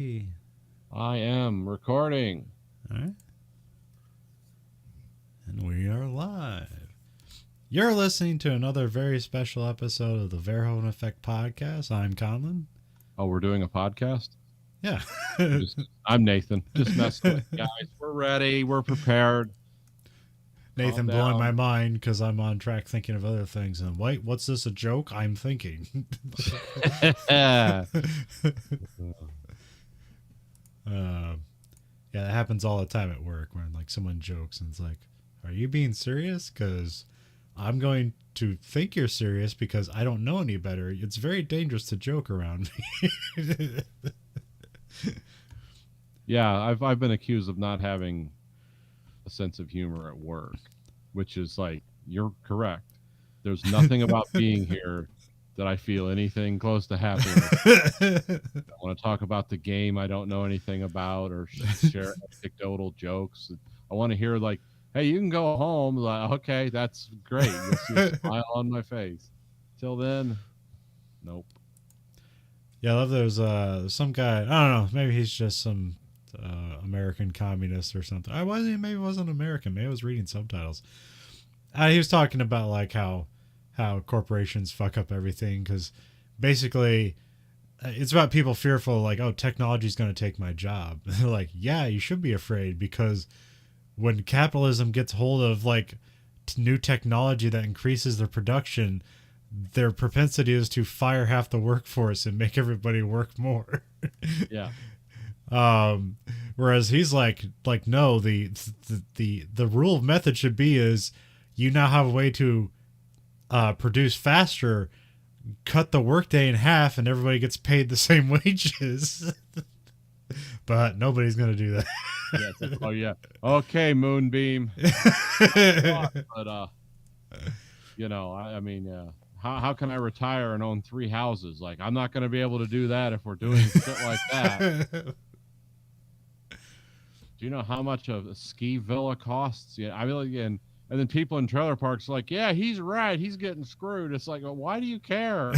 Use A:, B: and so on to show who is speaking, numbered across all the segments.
A: I am recording.
B: All right. And we are live. You're listening to another very special episode of the Verhoeven Effect podcast. I'm Conlon.
A: Oh, we're doing a podcast?
B: Yeah.
A: I'm Nathan. Just messing with you guys. We're ready. We're prepared. Calm
B: Nathan blowing my
A: down.
B: mind because I'm on track thinking of other things. And wait, what's this a joke? I'm thinking.
A: Yeah.
B: uh, yeah, that happens all the time at work when like someone jokes and it's like, "Are you being serious?" Because I'm going to think you're serious because I don't know any better. It's very dangerous to joke around me.
A: I've been accused of not having a sense of humor at work, which is like, you're correct. There's nothing about being here that I feel anything close to happiness. I want to talk about the game I don't know anything about or share anecdotal jokes. I want to hear like, "Hey, you can go home." Like, okay, that's great. You'll see a smile on my face. Till then, nope.
B: Yeah, I love there's some guy, I don't know, maybe he's just some American communist or something. I wasn't maybe it wasn't American, maybe I was reading subtitles. He was talking about like how corporations fuck up everything cuz basically it's about people fearful like, oh, technology's going to take my job. They're like, yeah, you should be afraid because when capitalism gets hold of like new technology that increases their production, their propensity is to fire half the workforce and make everybody work more.
A: Yeah,
B: um, Whereas he's like no, the rule of method should be is you now have a way to produce faster, cut the workday in half, and everybody gets paid the same wages. But nobody's gonna do that.
A: yeah. Like, oh yeah. Okay, Moonbeam. But I mean, how can I retire and own 3 houses? Like, I'm not going to be able to do that if we're doing shit like that. Do you know how much a ski villa costs? Yeah, I mean, and then people in trailer parks are like, yeah, he's right. He's getting screwed. It's like, well, why do you care?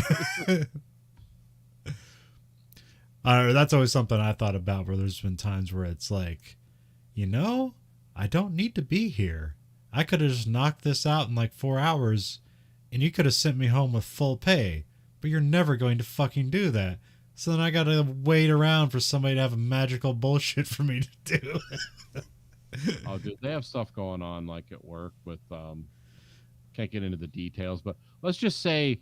B: That's always something I thought about. Where there's been times where it's like, you know, I don't need to be here. I could have just knocked this out in like 4 hours, and you could have sent me home with full pay. But you're never going to fucking do that. So then I gotta wait around for somebody to have a magical bullshit for me to do.
A: Oh, dude, they have stuff going on like at work with can't get into the details, but let's just say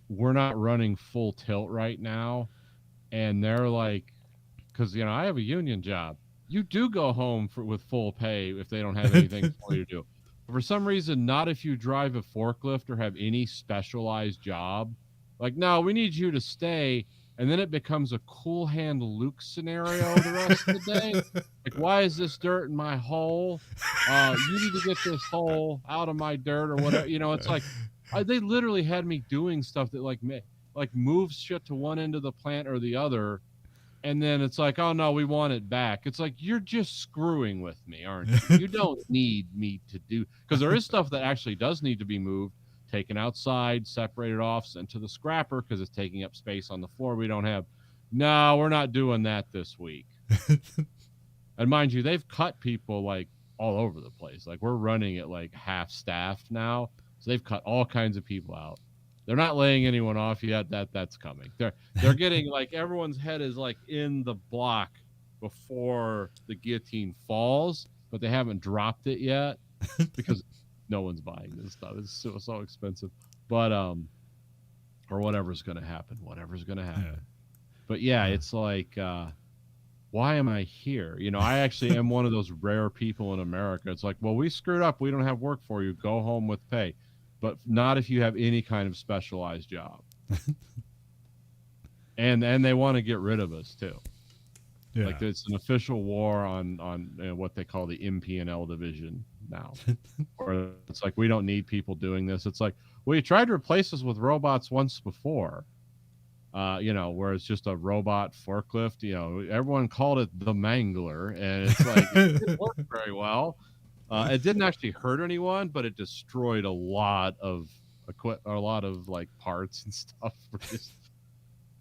A: we're not running full tilt right now, and they're like, because I have a union job. You do go home with full pay if they don't have anything for you to do. For some reason, not if you drive a forklift or have any specialized job. Like, no, we need you to stay, and then it becomes a cool hand Luke scenario the rest of the day. Like, why is this dirt in my hole? You need to get this hole out of my dirt or whatever. It's like they literally had me doing stuff that like moves shit to one end of the plant or the other, and then it's like, oh no, we want it back. It's like, you're just screwing with me, aren't you? You don't need me to do, because there is stuff that actually does need to be moved, taken outside, separated off, sent to the scrapper because it's taking up space on the floor we don't have. No, we're not doing that this week. And mind you, they've cut people like all over the place. Like, we're running it like half staffed now, so they've cut all kinds of people out. They're not laying anyone off yet. That's coming. They're getting like, everyone's head is like in the block before the guillotine falls, but they haven't dropped it yet because no one's buying this stuff. It's so expensive. But or whatever's gonna happen. Whatever's gonna happen.
B: Yeah.
A: But yeah, it's like, why am I here? I actually am one of those rare people in America. It's like, well, we screwed up. We don't have work for you. Go home with pay. But not if you have any kind of specialized job. and they want to get rid of us too.
B: Yeah.
A: Like, it's an official war on what they call the MP&L division now. Or it's like, we don't need people doing this. It's like, well, you tried to replace us with robots once before. Where it's just a robot forklift. Everyone called it the Mangler, and it's like, it didn't work very well. It didn't actually hurt anyone, but it destroyed a lot of a lot of like parts and stuff.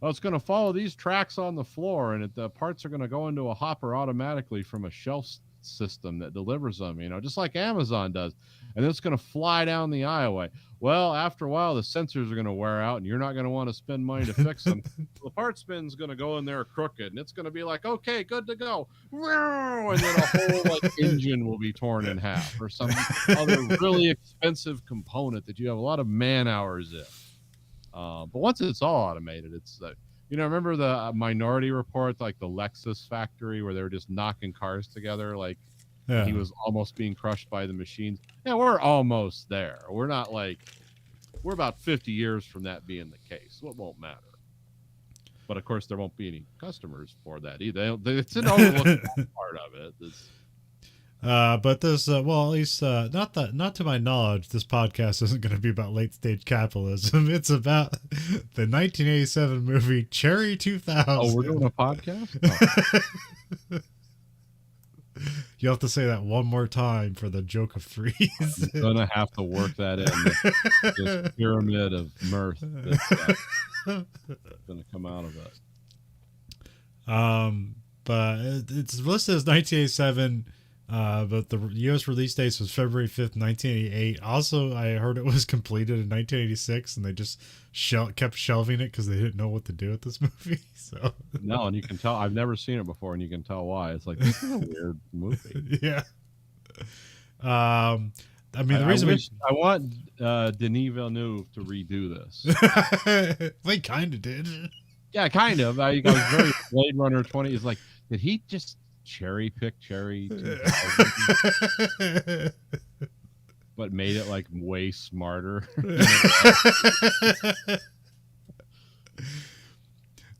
A: oh, it's going to follow these tracks on the floor, and the parts are going to go into a hopper automatically from a shelf system that delivers them, just like Amazon does. And then it's going to fly down the aisleway. Well, after a while, the sensors are going to wear out, and you're not going to want to spend money to fix them. The part spin's going to go in there crooked, and it's going to be like, okay, good to go. And then a whole engine will be torn in half, or some other really expensive component that you have a lot of man hours in. But once it's all automated, it's remember the Minority Report, like the Lexus factory where they were just knocking cars together, like he was almost being crushed by the machines. Yeah, we're almost there. We're not we're about 50 years from that being the case. So it won't matter. But of course, there won't be any customers for that either. It's an overlooked part of it.
B: But this, well, at least not to my knowledge, this podcast isn't going to be about late stage capitalism. It's about the 1987 movie Cherry 2000.
A: Oh, we're doing a podcast? Oh.
B: You have to say that one more time for the joke of freeze.
A: I'm gonna have to work that in. This pyramid of mirth that's gonna come out of it.
B: But it's listed as 1987. But the U.S. release date was February 5th, 1988. Also, I heard it was completed in 1986, and they just kept shelving it because they didn't know what to do with this movie. So
A: no, and you can tell I've never seen it before, and you can tell why. It's like, this is a weird movie.
B: Yeah. I mean, the reason
A: I want Denis Villeneuve to redo this.
B: They kind of did.
A: Yeah, kind of. I was very Blade Runner 20. It's like, did he just cherry pick Cherry 2000, but made it like way smarter?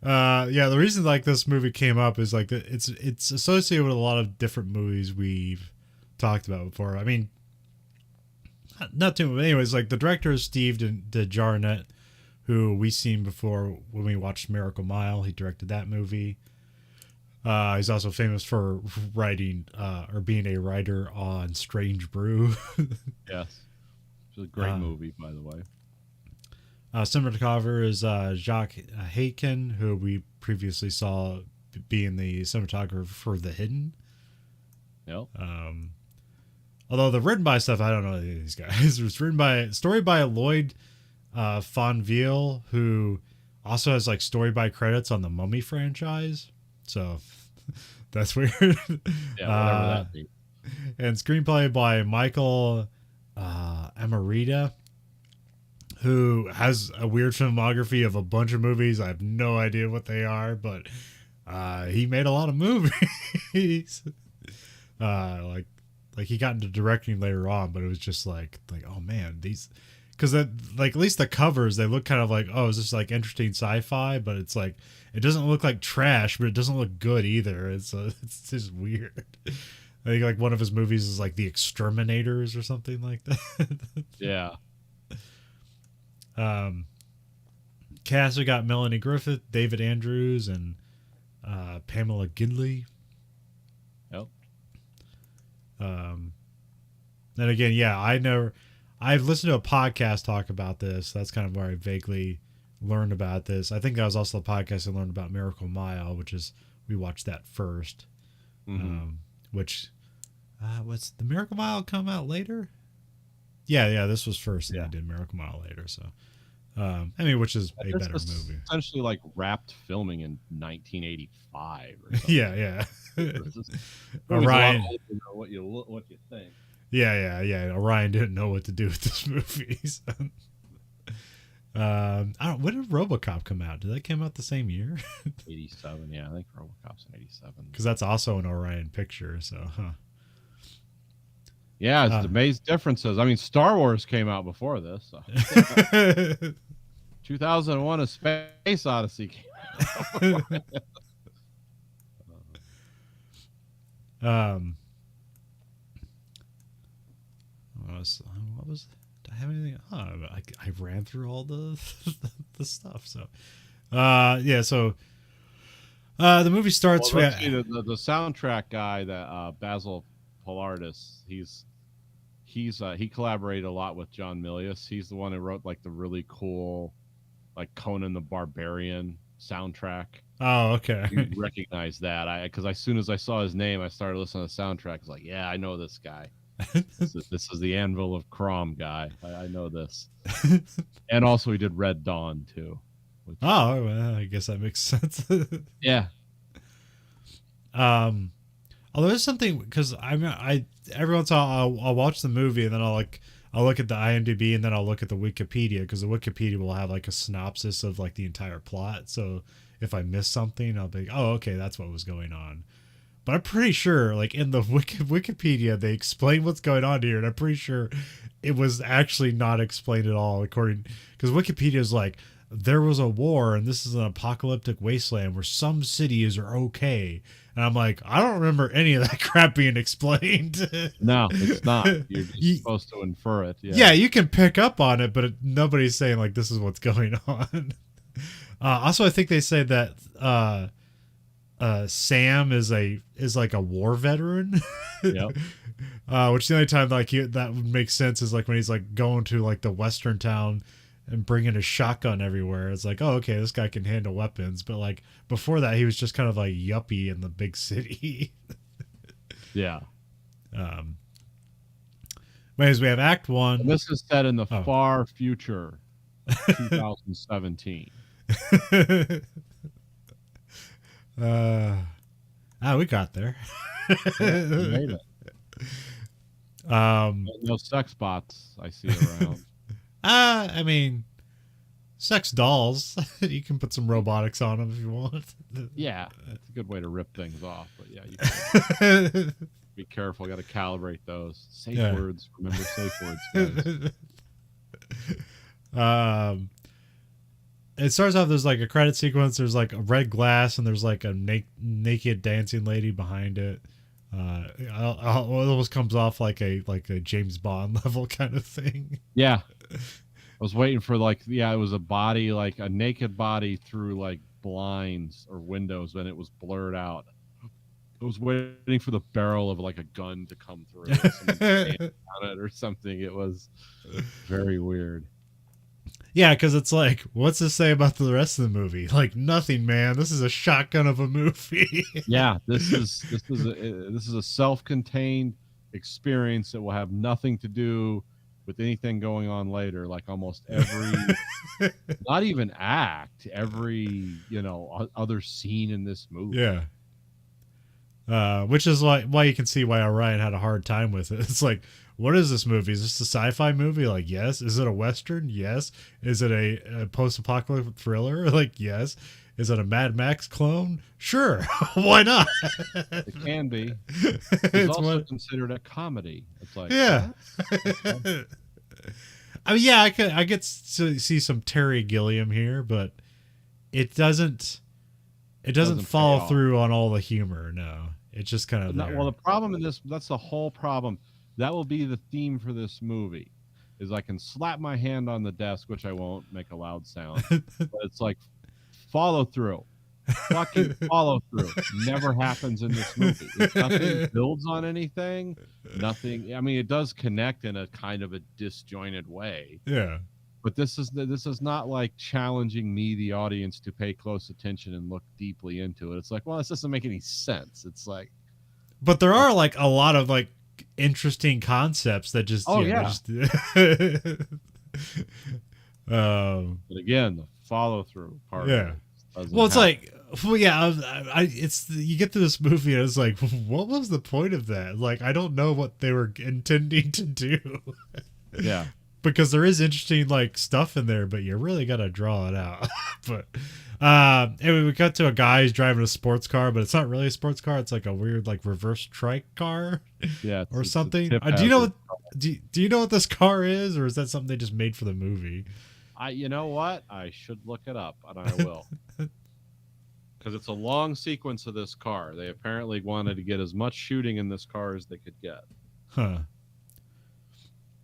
B: Yeah, the reason like this movie came up is like it's associated with a lot of different movies we've talked about before. I mean, not too, but anyways, like the director is Steve DeJarnette, who we've seen before when we watched Miracle Mile. He directed that movie. He's also famous for writing or being a writer on Strange Brew.
A: Yes. It's a great movie, by the way.
B: Cinematographer is Jacques Haykin, who we previously saw being the cinematographer for The Hidden.
A: Yep.
B: Although the written by stuff, I don't know these guys. It was written by story by Lloyd Fonville, who also has like story by credits on the Mummy franchise. So that's weird.
A: Yeah, whatever that be.
B: And screenplay by Michael Amarita, who has a weird filmography of a bunch of movies. I have no idea what they are, but he made a lot of movies. Like he got into directing later on, but it was just like oh man, these, because like at least the covers, they look kind of like, oh, is this like interesting sci-fi? But it's like it doesn't look like trash, but it doesn't look good either. It's just weird. I think like one of his movies is like The Exterminators or something like that.
A: Yeah.
B: Cast, we got Melanie Griffith, David Andrews, and Pamela Gidley.
A: Yep.
B: And again, yeah, I've listened to a podcast talk about this. That's kind of where I vaguely learned about this. I think that was also the podcast I learned about Miracle Mile, which is, we watched that first.
A: Mm-hmm.
B: Which what's the Miracle Mile come out later? Yeah, this was first, and I did Miracle Mile later. So, I mean, which is a better movie.
A: Essentially, like wrapped filming in 1985 or something.
B: Yeah.
A: Orion, what you think?
B: Yeah. Orion didn't know what to do with this movie. So. I don't. When did RoboCop come out? Did that come out the same year?
A: 87. Yeah, I think RoboCop's in 87.
B: Because that's also an Orion picture. So, huh.
A: Yeah, it's amazing differences. I mean, Star Wars came out before this. So. 2001: A Space Odyssey came out.
B: What was? Did I have anything? Oh, I ran through all the stuff. So, yeah. So, the movie starts
A: with the soundtrack guy, that Basil Paulardis. He collaborated a lot with John Milius. He's the one who wrote like the really cool, like Conan the Barbarian soundtrack.
B: Oh, okay.
A: You recognize that? Because as soon as I saw his name, I started listening to the soundtrack. It's like, yeah, I know this guy. This is the Anvil of Crom guy. I know this. And also, he did Red Dawn too. Which,
B: Oh, well, I guess that makes sense.
A: yeah,
B: Although there's something because I every once in a while I'll watch the movie and then I'll look at the IMDb and then I'll look at the Wikipedia because the Wikipedia will have like a synopsis of like the entire plot. So if I miss something, I'll be oh okay, that's what was going on. But I'm pretty sure like in the Wikipedia they explain what's going on here, and I'm pretty sure it was actually not explained at all according because Wikipedia is like there was a war and this is an apocalyptic wasteland where some cities are okay. And I'm like, I don't remember any of that crap being explained.
A: no, it's not. You're just supposed to infer it.
B: Yeah, you can pick up on it, but nobody's saying like this is what's going on. Also, I think they say that Sam is like a war veteran.
A: Yep.
B: Which the only time like that would make sense is like when he's like going to like the western town and bringing a shotgun everywhere. It's like, oh, okay, this guy can handle weapons. But like before that, he was just kind of like yuppie in the big city.
A: Yeah.
B: Anyways, we have Act 1.
A: And this is set in the far future, 2017.
B: We got there.
A: Yeah, we made it. No sex bots I see around.
B: I mean, sex dolls. You can put some robotics on them if you want.
A: Yeah, it's a good way to rip things off. But yeah, you can be careful. Got to calibrate those. Safe words. Remember safe words, guys.
B: It starts off, there's like a credit sequence. There's like a red glass and there's like a naked dancing lady behind it. It almost comes off like a James Bond level kind of thing.
A: Yeah. I was waiting for it was a body, like a naked body through like blinds or windows, and it was blurred out. I was waiting for the barrel of like a gun to come through on it or something. It was very weird.
B: Yeah, because it's like, what's this say about the rest of the movie? Like nothing, man. This is a shotgun of a movie.
A: Yeah, this is a self-contained experience that will have nothing to do with anything going on later. Like almost every, not even act, every other scene in this movie.
B: Yeah. Which is why you can see why Orion had a hard time with it. It's like, what is this movie? Is this a sci-fi movie? Like, yes. Is it a Western? Yes. Is it a post-apocalyptic thriller? Like, yes. Is it a Mad Max clone? Sure. Why not?
A: It can be. It's also considered a comedy. It's like,
B: yeah. I mean, yeah, I get to see some Terry Gilliam here, but it doesn't follow through on all the humor. No, it's just kind of
A: well, the problem in that's the whole problem. That will be the theme for this movie, is I can slap my hand on the desk, which I won't make a loud sound, but it's like follow through. Fucking follow through never happens in this movie. Nothing builds on anything. Nothing. I mean, it does connect in a kind of a disjointed way.
B: Yeah.
A: But this is not like challenging me, the audience, to pay close attention and look deeply into it. It's like, well, this doesn't make any sense. It's like,
B: but there are like a lot of like interesting concepts that just
A: but again, the follow through part.
B: Yeah. Well, it's like, well, yeah, you get to this movie and it's like, what was the point of that? Like, I don't know what they were intending to do.
A: Yeah.
B: Because there is interesting like stuff in there, but you really got to draw it out. But anyway, we got to a guy who's driving a sports car, but it's not really a sports car. It's like a weird like reverse trike car,
A: yeah,
B: or something. Do you know what this car is, or is that something they just made for the movie?
A: You know what? I should look it up, and I will. Because it's a long sequence of this car. They apparently wanted to get as much shooting in this car as they could get.
B: Huh.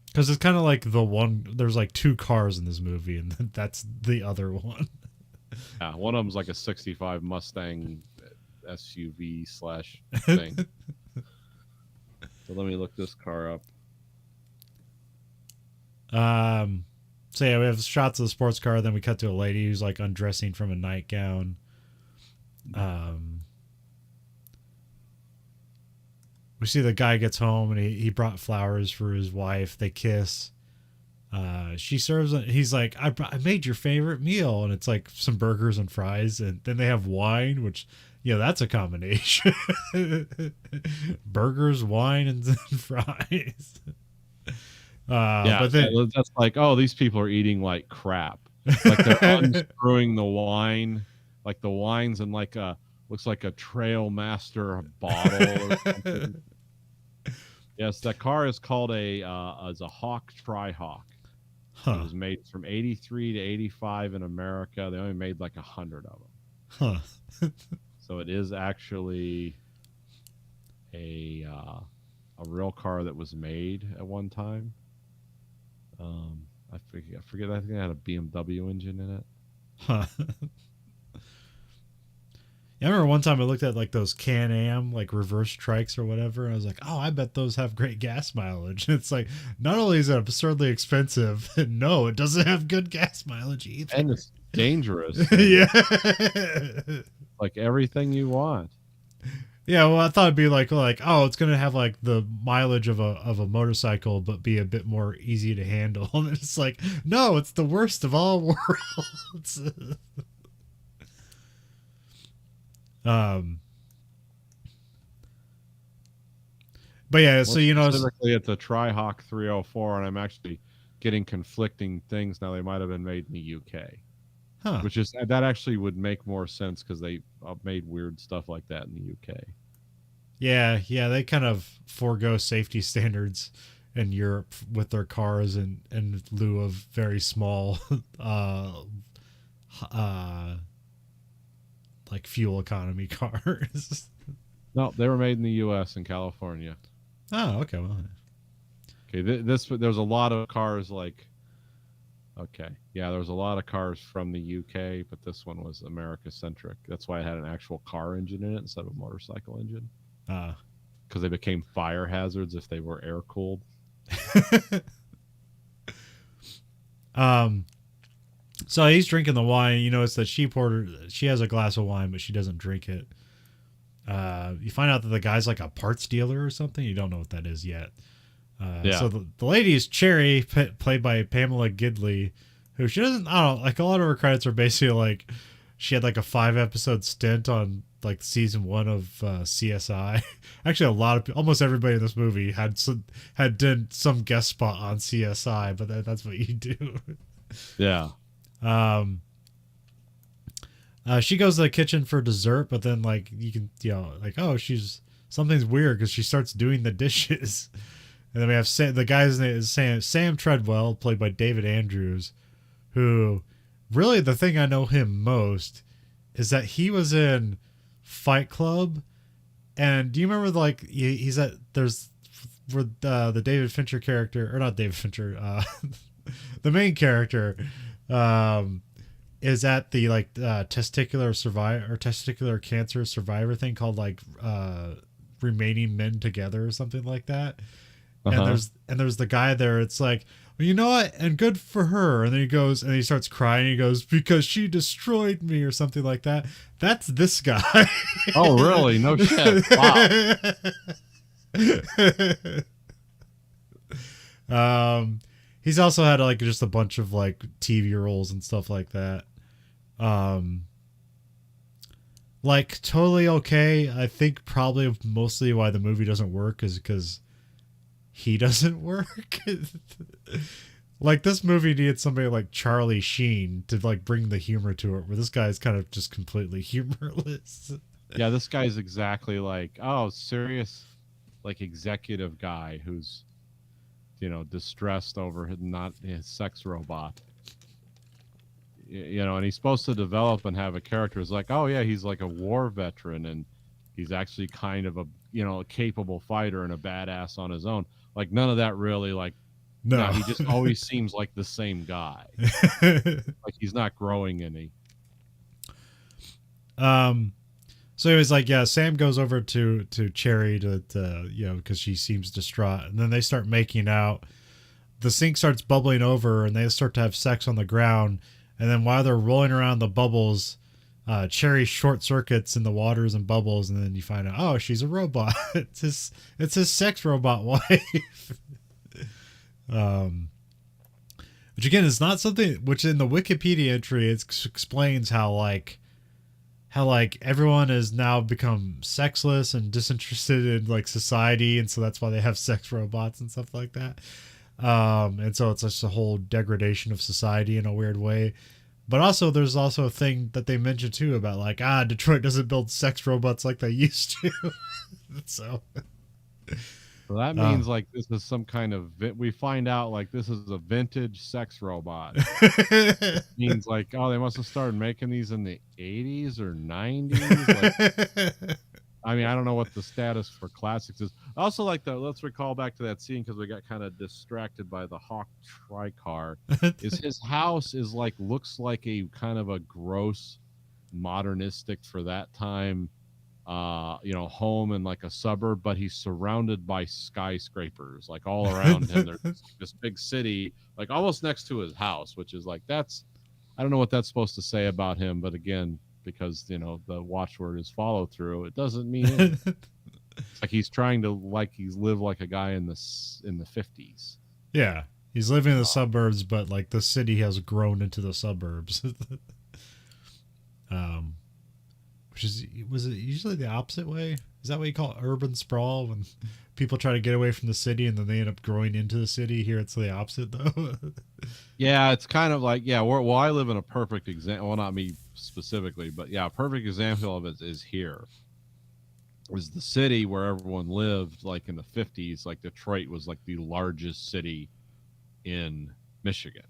B: Because it's kind of like there's like two cars in this movie, and that's the other one.
A: Yeah, one of them's like a 65 Mustang SUV / thing. So let me look this car up.
B: So yeah, we have shots of the sports car. Then we cut to a lady who's like undressing from a nightgown. We see the guy gets home and he brought flowers for his wife. They kiss. She serves. He's like, I made your favorite meal, and it's like some burgers and fries, and then they have wine, which that's a combination. Burgers, wine, and fries.
A: Yeah,
B: but then
A: that's like, oh, these people are eating like crap. Like they're unscrewing the wine, like the wine's in like a looks like a Trail Master bottle or something. Yes, that car is called as a Hawk Tri-Hawk. It was made from 83 to 85 in America. They only made like 100 of them. So it is actually a real car that was made at one time. I forget. I think it had a BMW engine in it.
B: I remember one time I looked at like those Can-Am like reverse trikes or whatever. And I was like, oh, I bet those have great gas mileage. And it's like, not only is it absurdly expensive, no, it doesn't have good gas mileage either.
A: And it's dangerous.
B: Yeah.
A: Like everything you want.
B: Yeah, well, I thought it'd be like, oh, it's gonna have like the mileage of a motorcycle, but be a bit more easy to handle. And it's like, no, it's the worst of all worlds. But yeah, so
A: specifically it's a Tri-Hawk 304, and I'm actually getting conflicting things now. They might have been made in the UK, which is that actually would make more sense because they made weird stuff like that in the UK.
B: Yeah, they kind of forego safety standards in Europe with their cars in lieu of very small like fuel economy cars.
A: No, they were made in the US and California.
B: Oh, okay. Well,
A: okay. There's a lot of cars like. Okay, yeah, there was a lot of cars from the UK, but this one was America centric. That's why it had an actual car engine in it instead of a motorcycle engine. Because they became fire hazards if they were air cooled.
B: So he's drinking the wine. You notice that she has a glass of wine, but she doesn't drink it. You find out that the guy's like a parts dealer or something. You don't know what that is yet. So the lady is Cherry, played by Pamela Gidley, who she doesn't. I don't know. Like a lot of her credits are basically like she had like a 5-episode stint on like season 1 of CSI. Actually, almost everybody in this movie had done some guest spot on CSI, but that's what you do.
A: Yeah.
B: She goes to the kitchen for dessert, but then like you can like, oh, something's weird because she starts doing the dishes. And then we have the guy's name is Sam Treadwell, played by David Andrews, who really the thing I know him most is that he was in Fight Club. And do you remember like he's at the David Fincher character, or not David Fincher, the main character is at the like testicular cancer survivor thing called like Remaining Men Together or something like that. And there's the guy there. It's like, well, you know what? And good for her. And then he goes and he starts crying. He goes, because she destroyed me or something like that. That's this guy.
A: Oh, really? No shit. Wow.
B: He's also had like just a bunch of like TV roles and stuff like that. Like Totally Okay. I think probably mostly why the movie doesn't work is because he doesn't work. Like this movie needed somebody like Charlie Sheen to like bring the humor to it, where this guy's kind of just completely humorless.
A: Yeah, this guy's exactly like, serious, like executive guy who's, distressed over his sex robot. And he's supposed to develop and have a character. It's like, oh yeah, he's like a war veteran and he's actually kind of a capable fighter and a badass on his own. Like none of that really, like, no, he just always seems like the same guy. Like he's not growing any.
B: So he was like, yeah, Sam goes over to Cherry to because she seems distraught, and then they start making out. the sink starts bubbling over and they start to have sex on the ground. And then while they're rolling around the bubbles, Cherry short circuits in the waters and bubbles, and then you find out, oh, she's a robot. It's his sex robot wife. Which again is not something which in the Wikipedia entry it explains how everyone has now become sexless and disinterested in like society, and so that's why they have sex robots and stuff like that. And so it's just a whole degradation of society in a weird way. But also, there's also a thing that they mentioned too about like, Detroit doesn't build sex robots like they used to. So
A: that means like this is some kind of we find out like this is a vintage sex robot. It means like, oh, they must have started making these in the 80s or 90s. Like, I mean, I don't know what the status for classics is. I also like let's recall back to that scene because we got kind of distracted by the Hawk tricar. Is his house is like looks like a kind of a gross modernistic for that time home in like a suburb, but he's surrounded by skyscrapers like all around him. There's this big city like almost next to his house, which is like I don't know what that's supposed to say about him, but again, because the watchword is follow through, it doesn't mean anything. It's like he's trying to live like a guy in the 50s.
B: Yeah, he's living in the suburbs, but like the city has grown into the suburbs. Was it usually the opposite way? Is that what you call urban sprawl when people try to get away from the city and then they end up growing into the city? Here it's the opposite though.
A: Yeah, it's kind of like well, I live in a perfect example. Well, not me specifically, but yeah, a perfect example of it is here. It was the city where everyone lived, like in the 50s. Like Detroit was like the largest city in Michigan,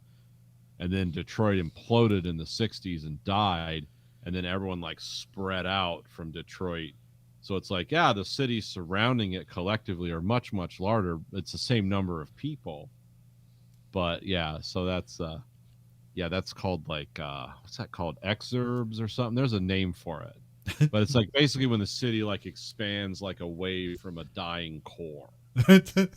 A: and then Detroit imploded in the 60s and died. And then everyone like spread out from Detroit. So it's like, yeah, the cities surrounding it collectively are much, much larger. It's the same number of people. But yeah, so that's called like what's that called? Exurbs or something. There's a name for it. But it's like basically when the city like expands like away from a dying core. Like it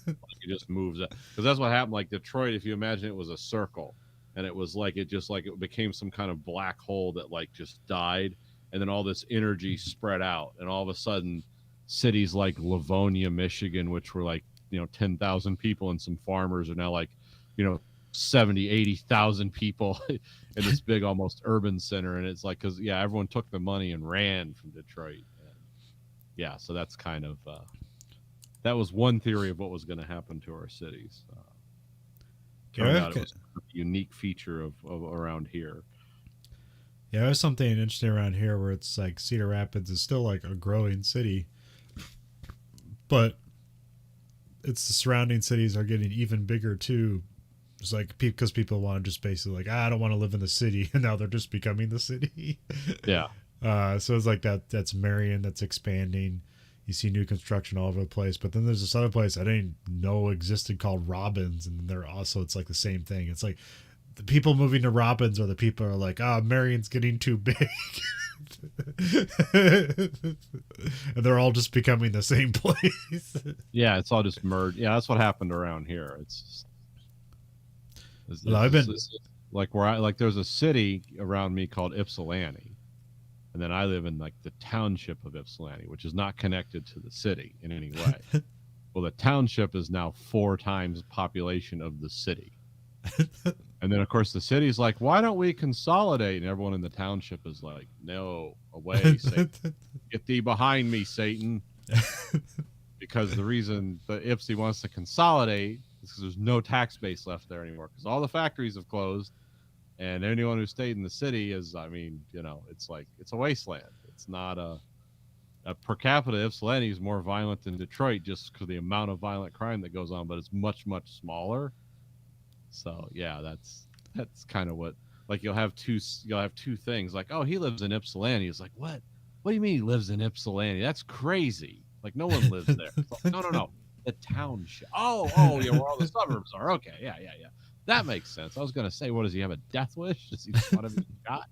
A: just moves up. Because that's what happened. Like Detroit, if you imagine it was a circle. And it was like it became some kind of black hole that like just died, and then all this energy spread out, and all of a sudden cities like Livonia, Michigan, which were like 10,000 people and some farmers, are now like 70,000-80,000 people in this big almost urban center. And it's like because everyone took the money and ran from Detroit. And so that's kind of that was one theory of what was going to happen to our cities. Turned out it was a unique feature of around here.
B: Yeah, there's something interesting around here where it's like Cedar Rapids is still like a growing city, but it's the surrounding cities are getting even bigger too. It's like because people want to just basically like, I don't want to live in the city, and now they're just becoming the city.
A: Yeah.
B: So it's like that's Marion that's expanding. You see new construction all over the place, but then there's this other place I didn't know existed called Robbins, and they're also it's like the same thing. It's like the people moving to Robbins are the people are like, Marion's getting too big, and they're all just becoming the same place.
A: Yeah, it's all just merged. Yeah, that's what happened around here. It's like where there's a city around me called Ypsilanti. And then I live in like the township of Ypsilanti, which is not connected to the city in any way. Well, the township is now 4 times the population of the city. And then, of course, the city's like, why don't we consolidate? And everyone in the township is like, no, away, Satan. Get thee behind me, Satan. Because the reason the Ypsi wants to consolidate is because there's no tax base left there anymore because all the factories have closed. And anyone who stayed in the city is, it's like it's a wasteland. It's not a per capita. Ypsilanti is more violent than Detroit just because of the amount of violent crime that goes on, but it's much, much smaller. So yeah, that's kind of what like you'll have two things like, oh, he lives in Ypsilanti. It's like what do you mean he lives in Ypsilanti? That's crazy. Like no one lives there. It's like, no, the township. Oh yeah, where all the suburbs are. Okay, yeah. That makes sense. I was going to say, what does he have, a death wish? Does he just want to be shot?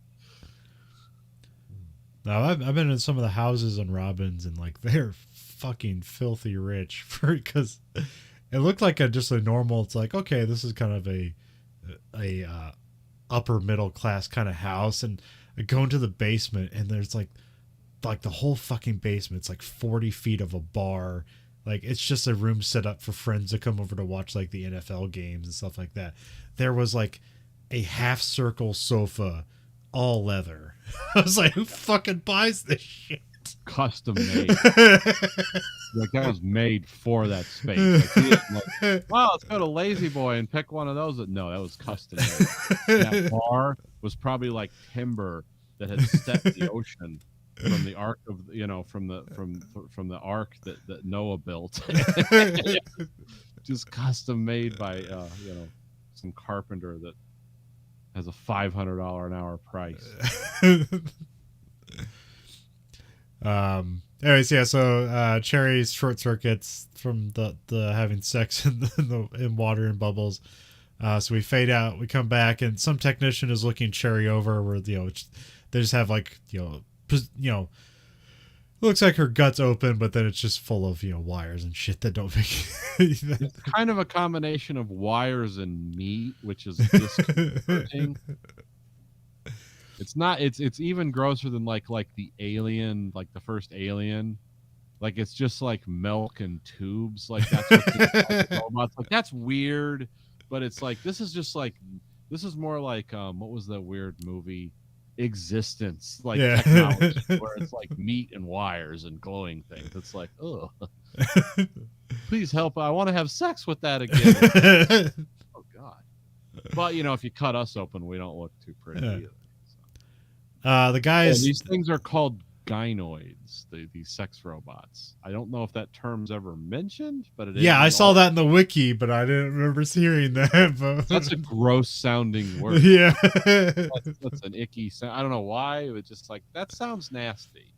B: No, I've been in some of the houses in Robbins, and like they're fucking filthy rich because It looked like just a normal. It's like, okay, this is kind of a upper middle class kind of house, and I go into the basement, and there's like the whole fucking basement. It's like 40 feet of a bar. Like, it's just a room set up for friends to come over to watch like the NFL games and stuff like that. There was like a half circle sofa, all leather. I was like, who fucking buys this shit?
A: Custom made. Like, that was made for that space. Like, he didn't like, wow, let's go to Lazy Boy and pick one of those. No, that was custom made. That bar was probably like timber that had stepped the ocean from the ark of, from the ark that Noah built. Just custom made by some carpenter that has a $500 an hour price.
B: Anyways, yeah. So Cherry's short circuits from the having sex in water and bubbles. So we fade out. We come back, and some technician is looking Cherry over. Where they just have like looks like her gut's open, but then it's just full of wires and shit that don't make.
A: It's kind of a combination of wires and meat, which is disconcerting. It's not. It's even grosser than like the Alien, like the first Alien. Like, it's just like milk and tubes. Like, that's what the robots. Like, that's weird, but it's like this is more like what was the weird movie? Existence, like technology, where it's like meat and wires and glowing things. It's like, oh, please help! I want to have sex with that again. Oh God! But if you cut us open, we don't look too pretty either.
B: The guys,
A: these things are called gynoids, these sex robots. I don't know if that term's ever mentioned, but it is.
B: Yeah, I saw that in the wiki, but I didn't remember hearing that. But
A: that's a gross sounding word.
B: Yeah.
A: That's an icky sound. I don't know why. It was just like, that sounds nasty.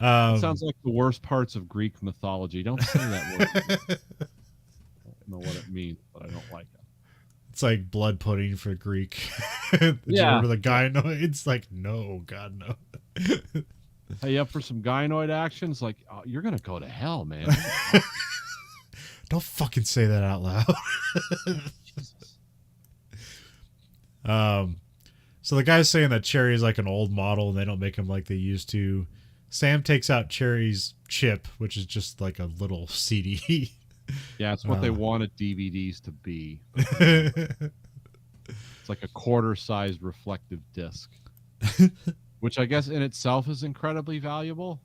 A: It sounds like the worst parts of Greek mythology. Don't say that word. I don't know what it means, but I don't like it.
B: It's like blood pudding for Greek. Did you remember the gynoids? Like, no, God, no.
A: Hey, you up for some gynoid action? It's like, oh, you're going to go to hell, man.
B: Don't fucking say that out loud.
A: Jesus.
B: So the guy's saying that Cherry is like an old model and they don't make him like they used to. Sam takes out Cherry's chip, which is just like a little CD.
A: Yeah, it's what they wanted DVDs to be. It's like a quarter-sized reflective disc, which I guess in itself is incredibly valuable.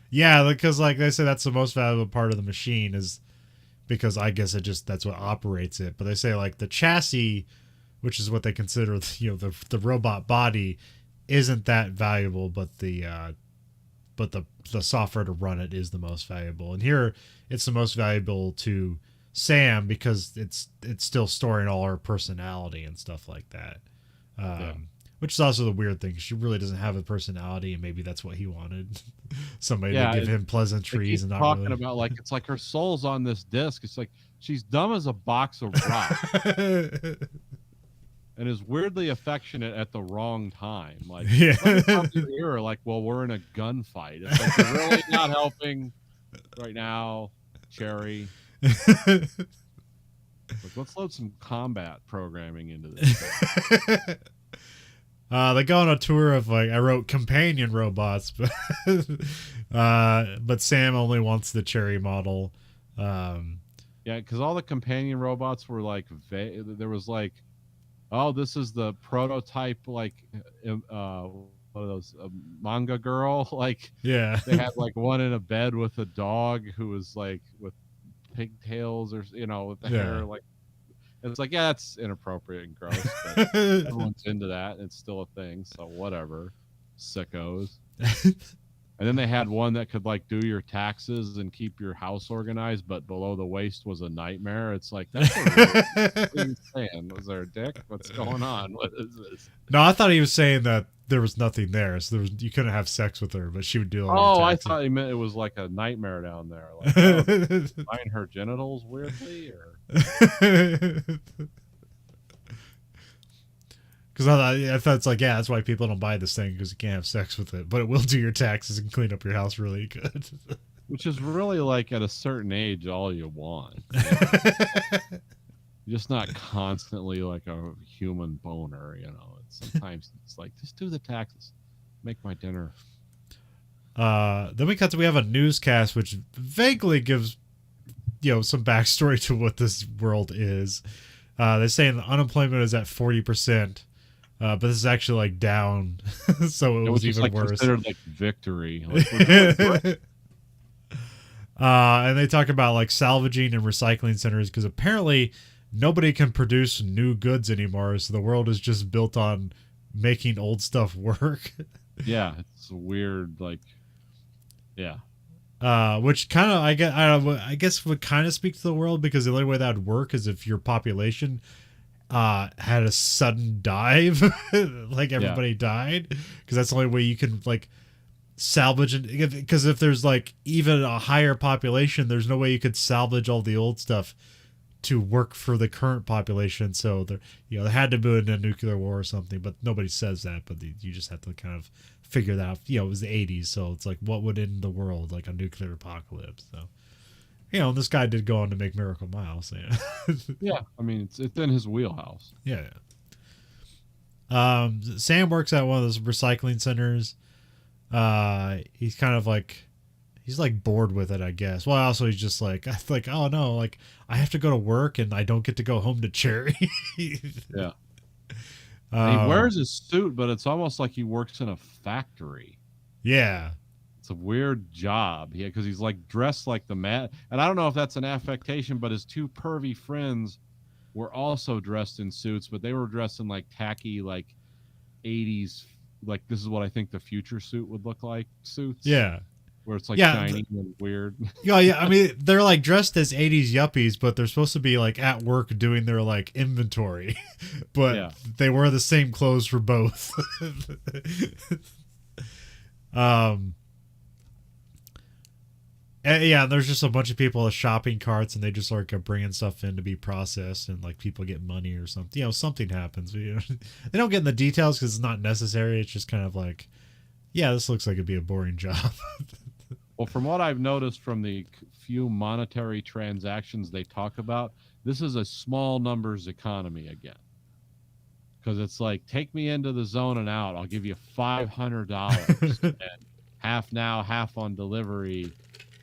B: Yeah, because like they say, that's the most valuable part of the machine, is because I guess that's what operates it. But they say like the chassis, which is what they consider the robot body, isn't that valuable, but the software to run it is the most valuable. And here it's the most valuable to Sam because it's still storing all her personality and stuff like that. Which is also the weird thing. She really doesn't have a personality, and maybe that's what he wanted. Somebody to give him pleasantries and not
A: talking
B: really.
A: about, like, it's like her soul's on this disc. It's like she's dumb as a box of rocks. And is weirdly affectionate at the wrong time. Like, like, well, we're in a gunfight. It's like, you're really not helping right now, Cherry. Like, let's load some combat programming into this.
B: They go on a tour of, like, I wrote companion robots, but Sam only wants the Cherry model.
A: Yeah, because all the companion robots were like, there was like, oh, this is the prototype, like, what are those, manga girl? Like,
B: yeah,
A: they had like one in a bed with a dog who was like with pigtails, or with the hair. Like, it's like, yeah, that's inappropriate and gross, but everyone's into that. It's still a thing, so whatever, sickos. And then they had one that could, like, do your taxes and keep your house organized, but below the waist was a nightmare. It's like, that's what are you saying? Was there a dick? What's going on? What is this?
B: No, I thought he was saying that there was nothing there, so you couldn't have sex with her, but she would do all your taxes.
A: I thought he meant it was like a nightmare down there. Like, find her genitals weirdly, or...
B: Because I thought it's like, yeah, that's why people don't buy this thing, because you can't have sex with it, but it will do your taxes and clean up your house really good.
A: which is really like at a certain age all you want. You're just not constantly like a human boner, you know. Sometimes it's like, just do the taxes, make my dinner.
B: Then we have a newscast which vaguely gives some backstory to what this world is. They're saying the unemployment is at 40%, but this is actually like down, so it was even
A: like
B: worse.
A: Considered like victory. Like,
B: and they talk about like salvaging and recycling centers because apparently nobody can produce new goods anymore, so the world is just built on making old stuff work.
A: Yeah, it's weird. Like, yeah.
B: Which kind of I guess would kind of speak to the world, because the only way that would work is if your population had a sudden dive, like everybody died, because that's the only way you can like salvage it. Because if there's like even a higher population, there's no way you could salvage all the old stuff to work for the current population. So there had to be a nuclear war or something, but nobody says that. But you just have to kind of figure that out. It was the 80s, so it's like, what would end the world? Like a nuclear apocalypse. So, and this guy did go on to make Miracle Mile. So yeah.
A: Yeah, I mean, it's in his wheelhouse.
B: Yeah. Sam works at one of those recycling centers. He's kind of like, he's like bored with it, I guess. Well, also he's just like, oh no, like I have to go to work and I don't get to go home to Cherry.
A: Yeah. He wears his suit, but it's almost like he works in a factory.
B: Yeah.
A: It's a weird job. Yeah, because he's like dressed like the man. And I don't know if that's an affectation, but his two pervy friends were also dressed in suits, but they were dressed in like tacky, like 80s, like this is what I think the future suit would look like suits.
B: Yeah.
A: Where it's like shiny and weird.
B: Yeah. I mean, they're like dressed as 80s yuppies, but they're supposed to be like at work doing their like inventory, but they wear the same clothes for both. And there's just a bunch of people with shopping carts, and they just like are bringing stuff in to be processed, and like people get money or something. Something happens. They don't get in the details because it's not necessary. It's just kind of like, this looks like it'd be a boring job.
A: Well, from what I've noticed from the few monetary transactions they talk about, this is a small numbers economy again. Because it's like, take me into the zone and out. I'll give you $500 and half now, half on delivery.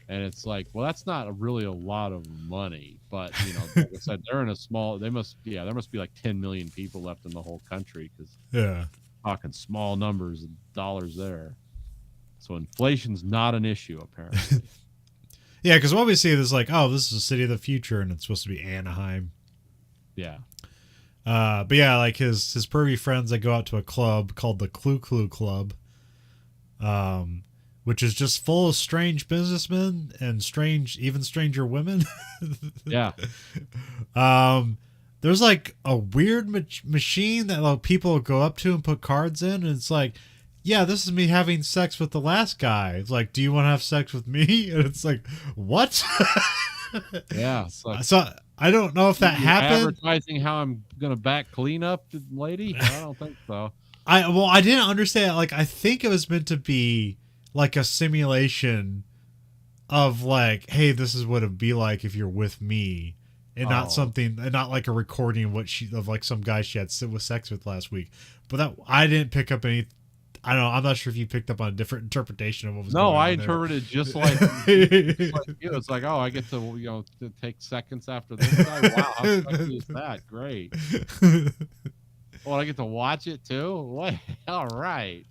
A: And it's like, well, that's not really a lot of money. But, like I said, they're in a small, there must be like 10 million people left in the whole country. Because talking small numbers of dollars there. So inflation's not an issue, apparently.
B: Yeah, because what we see is like, oh, this is a city of the future, and it's supposed to be Anaheim.
A: Yeah.
B: But yeah, like his pervy friends, they go out to a club called the Clue Clue Club, which is just full of strange businessmen and even stranger women.
A: Yeah.
B: There's like a weird machine that like, people go up to and put cards in, and it's like, yeah, this is me having sex with the last guy. It's like, do you want to have sex with me? And it's like, what?
A: Yeah.
B: Like, so I don't know if that happened.
A: Advertising how I'm gonna back clean up, lady? I don't think so.
B: I didn't understand. Like, I think it was meant to be like a simulation of like, hey, this is what it'd be like if you're with me, and not like a recording of like some guy she had sex with last week. But that I didn't pick up any. I don't know. I'm not sure if you picked up on a different interpretation of what was going on.
A: No, I interpreted just like you. It's like, oh, I get to to take seconds after this guy. Wow, how sexy is that? Great. Oh, I get to watch it too. What? All right.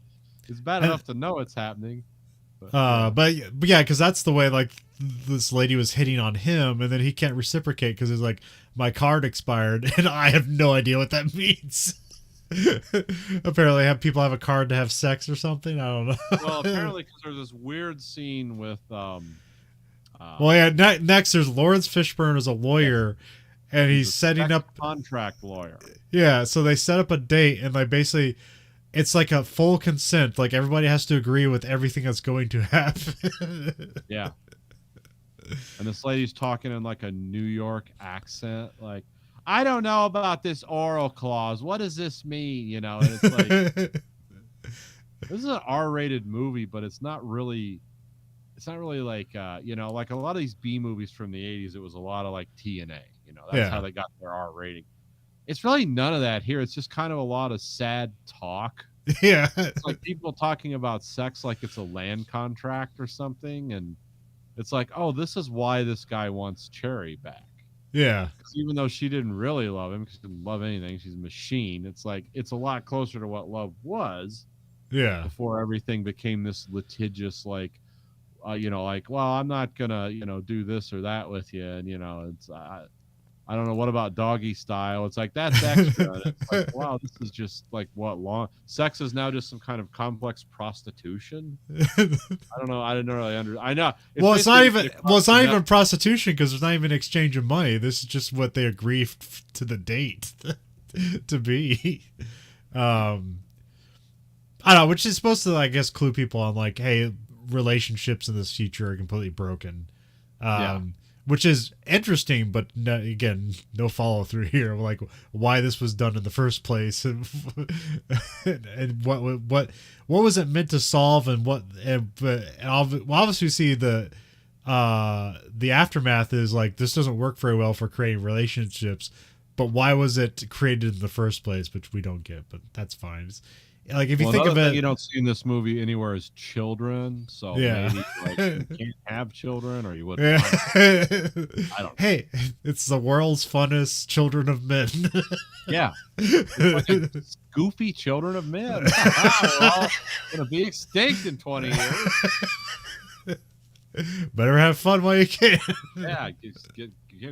A: It's bad enough to know it's happening.
B: But yeah, because that's the way like this lady was hitting on him, and then he can't reciprocate because it's like, my card expired, and I have no idea what that means. Apparently people have a card to have sex or something. I don't know.
A: Well, apparently because there's this weird scene with
B: next there's Lawrence Fishburne as a lawyer, and he's setting up
A: contract lawyer.
B: Yeah, so they set up a date, and like basically it's like a full consent, like everybody has to agree with everything that's going to happen.
A: Yeah. And this lady's talking in like a New York accent, like, I don't know about this oral clause. What does this mean? And it's like, this is an R-rated movie, but it's not really it's not really like like a lot of these B movies from the 80s. It was a lot of like TNA. That's how
B: Yeah.
A: they got their R rating. It's really none of that here. It's just kind of a lot of sad talk.
B: Yeah.
A: It's like people talking about sex like it's a land contract or something, and it's like, oh, this is why this guy wants Cherry back.
B: Yeah.
A: Even though she didn't really love him, because she didn't love anything, she's a machine. It's like it's a lot closer to what love was
B: Yeah.
A: before everything became this litigious, like, like, well, I'm not gonna, do this or that with you, and it's I don't know, what about doggy style? It's like that's extra. And it's like, wow, this is just like what long sex is now just some kind of complex prostitution. I don't know. I didn't really I know.
B: It's not even. Well, it's not even prostitution because there's not even exchange of money. This is just what they agree to the date to be. I don't know, which is supposed to, I guess, clue people on like, hey, relationships in this future are completely broken. Which is interesting, but again, no follow through here. Like why this was done in the first place, and what was it meant to solve, and obviously we see the aftermath is like this doesn't work very well for creating relationships. But why was it created in the first place? Which we don't get, but that's fine. It's, like if you think of it,
A: you don't see in this movie anywhere as children, so maybe like you can't have children, or you wouldn't. I don't know.
B: Hey, it's the world's funnest children of men.
A: Yeah, like goofy children of men. We're all gonna be extinct in 20 years.
B: Better have fun while you can.
A: Yeah,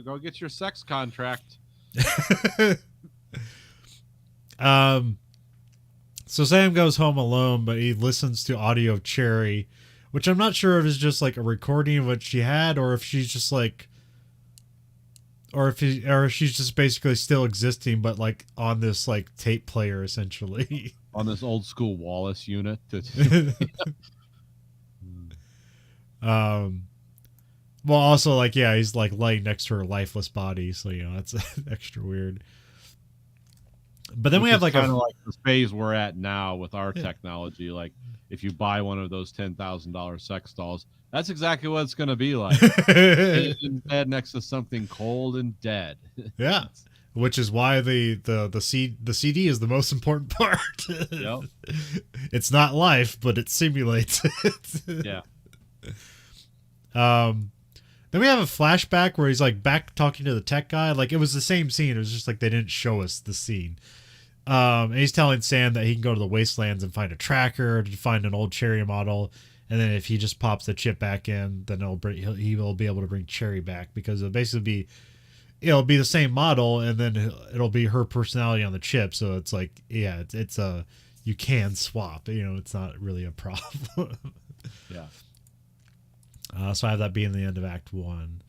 A: go get your sex contract.
B: So Sam goes home alone, but he listens to audio of Cherry, which I'm not sure if it's just like a recording of what she had, or if she's just like, or if she's just basically still existing, but like on this like tape player essentially.
A: On this old school Wallace unit.
B: Well, also like, yeah, he's like laying next to her lifeless body, so that's extra weird. But then we have like
A: kind of like the phase we're at now with our technology. Like if you buy one of those $10,000 sex dolls, that's exactly what it's going to be like. In bed next to something cold and dead.
B: Yeah, which is why the CD is the most important part.
A: Yep.
B: It's not life, but it simulates it.
A: Yeah.
B: Then we have a flashback where he's like back talking to the tech guy. Like it was the same scene. It was just like they didn't show us the scene. And he's telling Sam that he can go to the wastelands and find a tracker to find an old Cherry model. And then if he just pops the chip back in, then he will be able to bring Cherry back, because it'll basically it'll be the same model, and then it'll be her personality on the chip. So it's like, yeah, it's a, you can swap. It's not really a problem.
A: Yeah.
B: So I have that being the end of Act 1.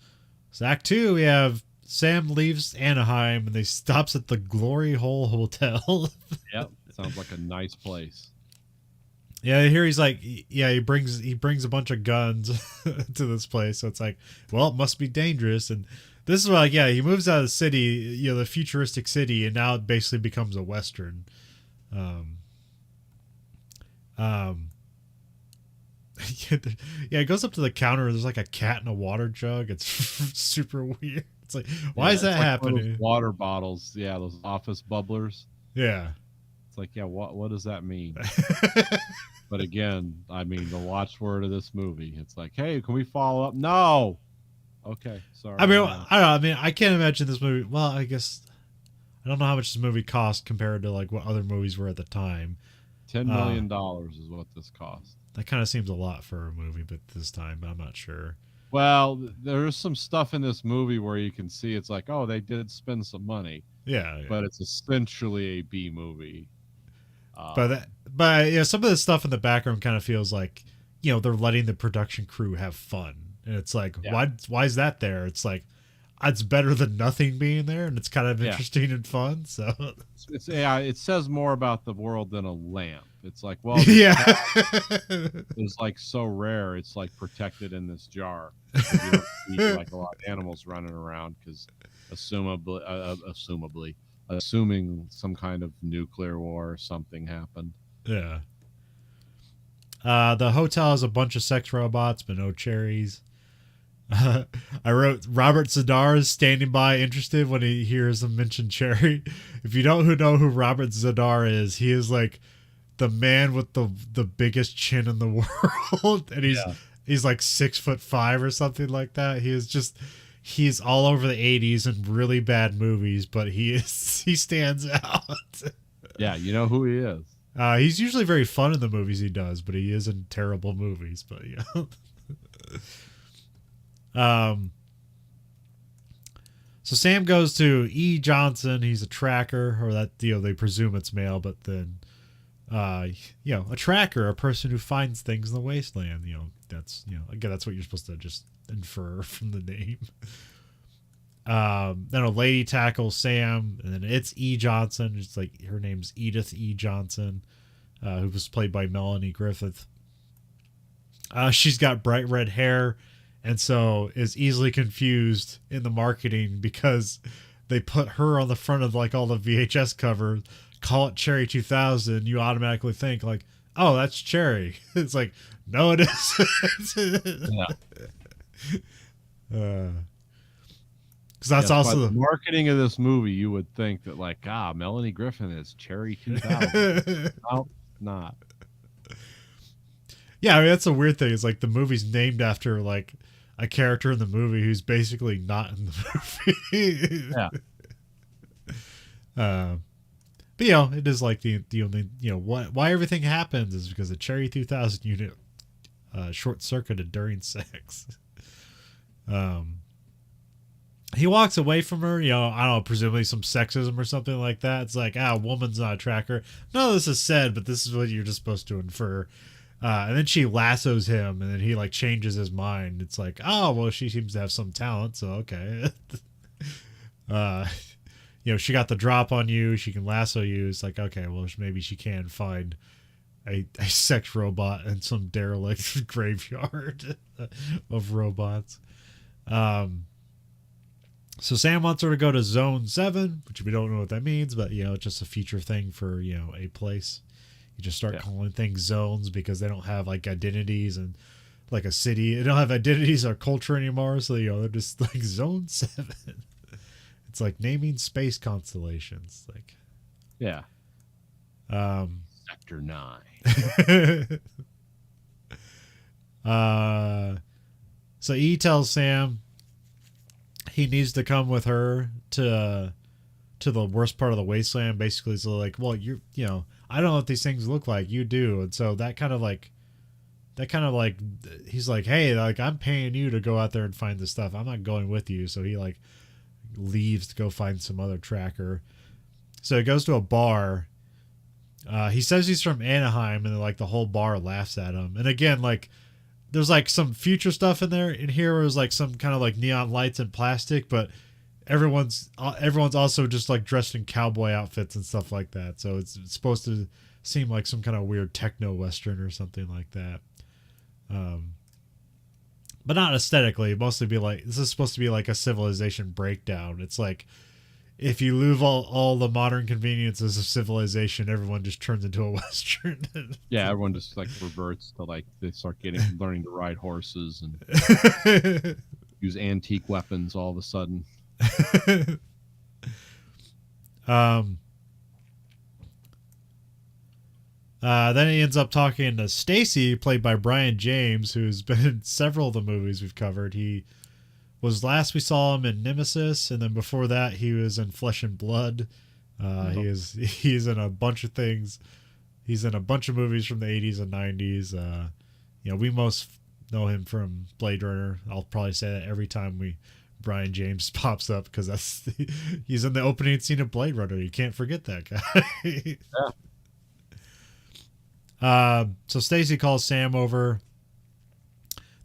B: So Act 2, we have Sam leaves Anaheim and they stops at the Glory Hole Hotel.
A: Yep. Sounds like a nice place.
B: Yeah, here he's like, yeah, he brings a bunch of guns to this place. So it's like, well, it must be dangerous. And this is like, yeah, he moves out of the city, the futuristic city, and now it basically becomes a Western. Yeah, it goes up to the counter. There's like a cat in a water jug. It's super weird. It's like, why is that happening?
A: Those water bottles, yeah, those office bubblers.
B: Yeah,
A: it's like, yeah, what does that mean? But again, I mean, the watchword of this movie. It's like, hey, can we follow up? No. Okay, sorry.
B: I mean, I don't know. I mean, I can't imagine this movie. Well, I guess I don't know how much this movie cost compared to like what other movies were at the time.
A: $10 million is what this cost.
B: That kind of seems a lot for a movie, but this time, but I'm not sure.
A: Well, there's some stuff in this movie where you can see it's like, oh, they did spend some money.
B: Yeah.
A: But it's essentially a B movie.
B: But some of the stuff in the background kind of feels like, they're letting the production crew have fun. And it's like, why is that there? It's like, it's better than nothing being there, and it's kind of interesting and fun. So
A: it says more about the world than a lamp. It's like, well, it's like so rare. It's like protected in this jar. You don't see like a lot of animals running around because assuming some kind of nuclear war or something happened.
B: Yeah. The hotel has a bunch of sex robots, but no cherries. I wrote Robert Zadar is standing by, interested when he hears them mention cherry. If you don't know who Robert Zadar is, he is like the man with the biggest chin in the world, and he's like 6'5" or something like that. He's all over the 80s in really bad movies, but he stands out.
A: Yeah, you know who he is.
B: He's usually very fun in the movies he does, but he is in terrible movies. But yeah. So Sam goes to E. Johnson. He's a tracker, or that they presume it's male, but then a tracker, a person who finds things in the wasteland. That's again, that's what you're supposed to just infer from the name. Then a lady tackles Sam, and then it's E. Johnson. It's like her name's Edith E. Johnson, who was played by Melanie Griffith. She's got bright red hair, and so is easily confused in the marketing because they put her on the front of like all the VHS covers. Call it Cherry 2000. You automatically think like, oh, that's Cherry. It's like, no, it isn't.
A: Yeah.
B: Because that's also
A: the marketing of this movie. You would think that like, Melanie Griffith is Cherry 2000. No, not.
B: Yeah, I mean, that's a weird thing. It's like the movie's named after like a character in the movie who's basically not in the movie.
A: Yeah.
B: But it is like the only why everything happens is because the Cherry 2000 unit short circuited during sex. He walks away from her, I don't know, presumably some sexism or something like that. It's like, woman's not a tracker. None of this is said, but this is what you're just supposed to infer. And then she lassos him, and then he like changes his mind. It's like, oh, well, she seems to have some talent, so okay. She got the drop on you. She can lasso you. It's like, okay, well, maybe she can find a sex robot in some derelict graveyard of robots. So Sam wants her to go to Zone 7, which we don't know what that means, but, it's just a future thing for, a place. You just start calling things zones because they don't have, like, identities and, like, a city. They don't have identities or culture anymore, so, they're just, like, Zone 7. It's like naming space constellations. Like,
A: yeah. Sector 9.
B: So E tells Sam he needs to come with her to the worst part of the wasteland, basically. So like, well, I don't know what these things look like, you do. And so that kind of like he's like, hey, like, I'm paying you to go out there and find this stuff, I'm not going with you. So he like leaves to go find some other tracker. So he goes to a bar. He says he's from Anaheim, and like the whole bar laughs at him. And again, like, there's like some future stuff in here where there's like some kind of like neon lights and plastic, but everyone's also just like dressed in cowboy outfits and stuff like that. So it's supposed to seem like some kind of weird techno western or something like that. But not aesthetically. Mostly be like, this is supposed to be like a civilization breakdown. It's like, if you lose all the modern conveniences of civilization, everyone just turns into a western.
A: Yeah, everyone just like reverts to like they start learning to ride horses and use antique weapons all of a sudden.
B: Then he ends up talking to Stacy, played by Brian James, who's been in several of the movies we've covered. He was last we saw him in Nemesis, and then before that he was in Flesh and Blood. He's in a bunch of things. He's in a bunch of movies from the 80s and 90s. We most know him from Blade Runner. I'll probably say that every time Brian James pops up, because he's in the opening scene of Blade Runner. You can't forget that guy. Yeah. So Stacy calls Sam over.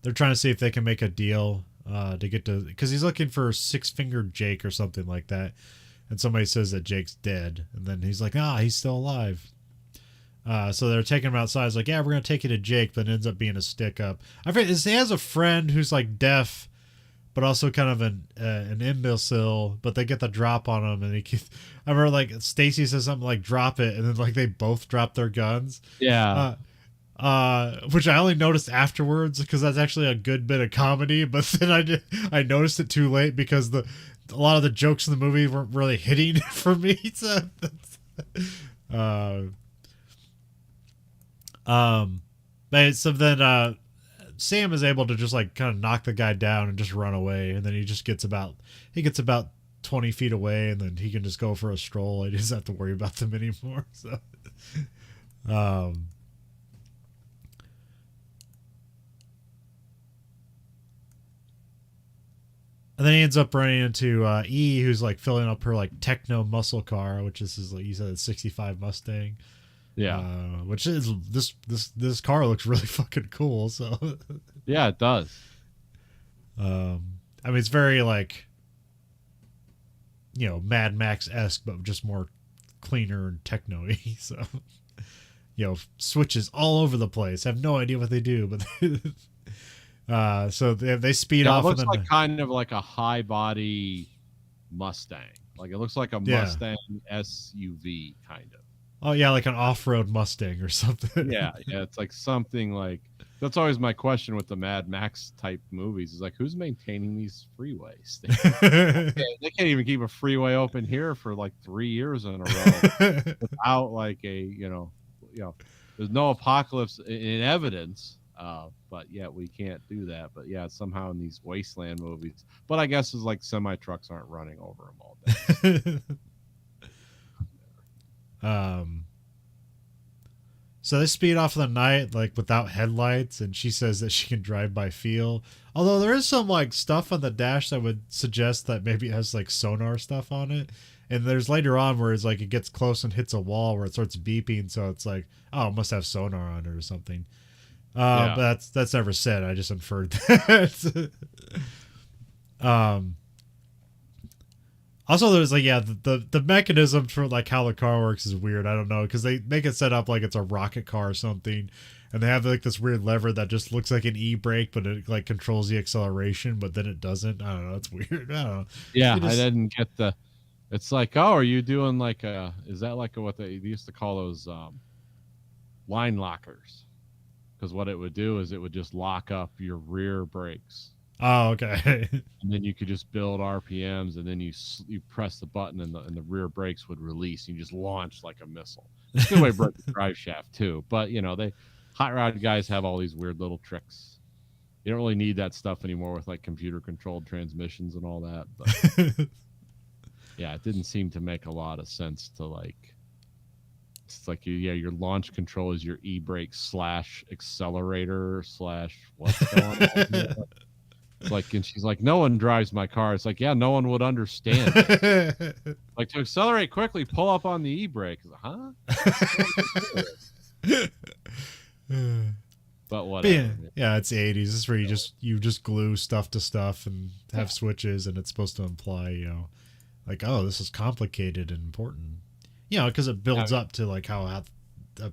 B: They're trying to see if they can make a deal to get to, because he's looking for Six-Fingered Jake or something like that, and somebody says that Jake's dead, and then he's like, he's still alive. So they're taking him outside. It's like, yeah, we're gonna take you to Jake, but it ends up being a stick up. I forget, he has a friend who's like deaf, but also kind of an imbecile. But they get the drop on him, and I remember like Stacy says something like, "Drop it," and then like they both drop their guns.
A: Yeah.
B: which I only noticed afterwards because that's actually a good bit of comedy. But then I noticed it too late because a lot of the jokes in the movie weren't really hitting for me. So, so then Sam is able to just like kind of knock the guy down and just run away, and then he gets about 20 feet away, and then he can just go for a stroll. He doesn't have to worry about them anymore. So, and then he ends up running into E, who's like filling up her like techno muscle car, which is like you said, a '65 Mustang.
A: Yeah,
B: which is this car looks really fucking cool. So
A: yeah, it does.
B: I mean, it's very like, you know, Mad Max-esque, but just more cleaner and techno-y. So, you know, switches all over the place. I have no idea what they do, but so they speed off.
A: It looks
B: and then,
A: like kind of like a high body Mustang. Like it looks like a Mustang SUV kind of.
B: Oh yeah, like an off-road Mustang or something.
A: Yeah, it's like something like that's always my question with the Mad Max type movies is like who's maintaining these freeways? They can't even keep a freeway open here for like 3 years in a row without like you know, there's no apocalypse in evidence, but yet we can't do that. But yeah, somehow in these wasteland movies, but I guess it's like semi trucks aren't running over them all day.
B: So they speed off in the night, like without headlights, and she says that she can drive by feel. Although there is some like stuff on the dash that would suggest that maybe it has like sonar stuff on it. And there's later on where it's like it gets close and hits a wall where it starts beeping, so it's like, oh, it must have sonar on it or something. But that's never said. I just inferred that. Also, there's like, the mechanism for like how the car works is weird. I don't know, because they make it set up like it's a rocket car or something, and they have like this weird lever that just looks like an e-brake, but it like controls the acceleration, but then it doesn't. I don't know. It's weird. I don't know.
A: Yeah, I didn't get the. It's like, oh, are you doing like is that like what they used to call those line lockers? Because what it would do is it would just lock up your rear brakes.
B: Oh, okay.
A: And then you could just build RPMs, and then you press the button, and the rear brakes would release. And you just launch like a missile. It's a good way to break the drive shaft too. But you know, hot rod guys have all these weird little tricks. You don't really need that stuff anymore with like computer controlled transmissions and all that. But yeah, it didn't seem to make a lot of sense to like. It's like your launch control is your e-brake / accelerator / what's going on. It's like, and she's like, no one drives my car. It's like, yeah, no one would understand. Like, to accelerate quickly, pull up on the e-brake. Huh? But whatever.
B: Yeah, it's the 80s. This is where you just glue stuff to stuff and have switches, and it's supposed to imply, you know, like, oh, this is complicated and important. You know, because it builds up to like how,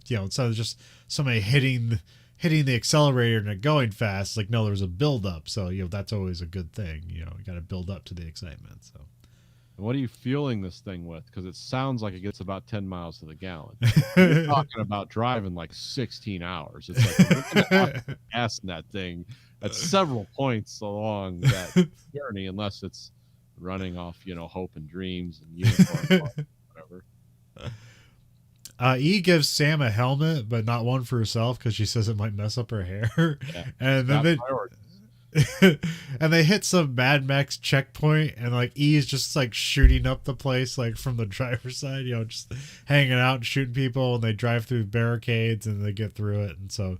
B: you know, instead of just somebody hitting the accelerator and it going fast, like, no, there's a build up. So, you know, that's always a good thing. You know, you got to build up to the excitement. So,
A: what are you fueling this thing with? Because it sounds like it gets about 10 miles to the gallon. You're talking about driving like 16 hours. It's like you're going to have to gas in that thing at several points along that journey, unless it's running off, you know, hope and dreams and unicorn, whatever.
B: E gives Sam a helmet, but not one for herself because she says it might mess up her hair. Yeah, and then they hit some Mad Max checkpoint, and like E is just like shooting up the place, like from the driver's side, you know, just hanging out and shooting people, and they drive through barricades and they get through it, and so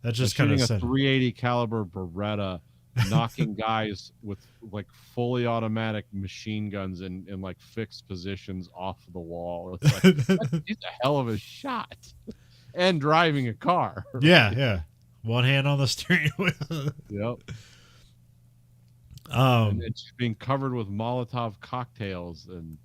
B: that's just kind of
A: a 380 caliber Beretta, knocking guys with like fully automatic machine guns in like fixed positions off the wall. It's like, he's a hell of a shot, and driving a car.
B: Yeah. One hand on the steering wheel.
A: Yep. And it's being covered with Molotov cocktails, and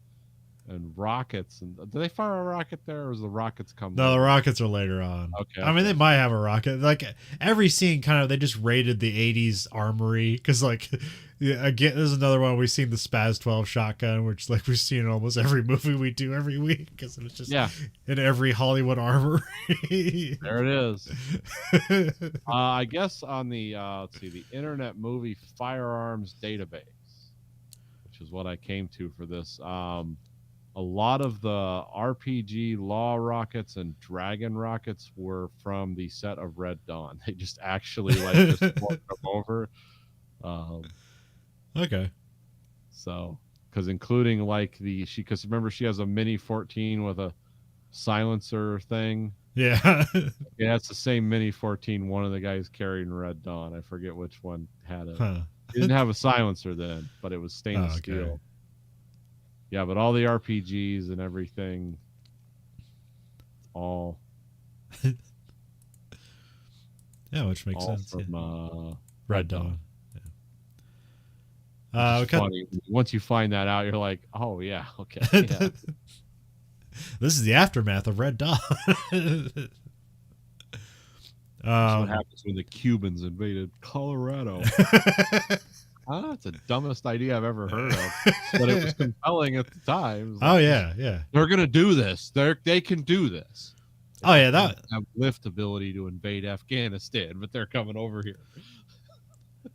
A: and rockets. And did they fire a rocket there, or was the rockets come
B: No, the
A: later?
B: rockets are later on.
A: Okay,
B: I mean, they
A: okay.
B: might have a rocket. Like every scene, kind of, they just raided the '80s armory because, like, yeah, again, there's another one we've seen the Spaz 12 shotgun, which like we've seen in almost every movie we do every week because it's just
A: Yeah,
B: in every Hollywood armory.
A: there it is. I guess on the let's see, the Internet Movie Firearms Database, which is what I came to for this. A lot of the RPG law rockets and dragon rockets were from the set of Red Dawn. They just actually like just worked them over. Um,
B: Okay.
A: so, because including like because remember she has a Mini 14 with a silencer thing.
B: Yeah.
A: Yeah, it's the same Mini 14 one of the guys carried in Red Dawn. I forget which one had it.
B: Huh.
A: It didn't have a silencer then, but it was stainless
B: Oh, okay.
A: steel. Yeah, but all the RPGs and everything, all
B: Yeah, which makes
A: all
B: sense.
A: from
B: Yeah. Red Dawn.
A: It's funny. Once you find that out, you're like, oh yeah, okay. Yeah.
B: This is the aftermath of Red Dawn.
A: That's what happens when the Cubans invaded Colorado. It's the dumbest idea I've ever heard of, but it was compelling at the time.
B: Oh yeah, yeah.
A: They're gonna do this. They can do this.
B: Oh yeah, that
A: have lift ability to invade Afghanistan, but they're coming over here.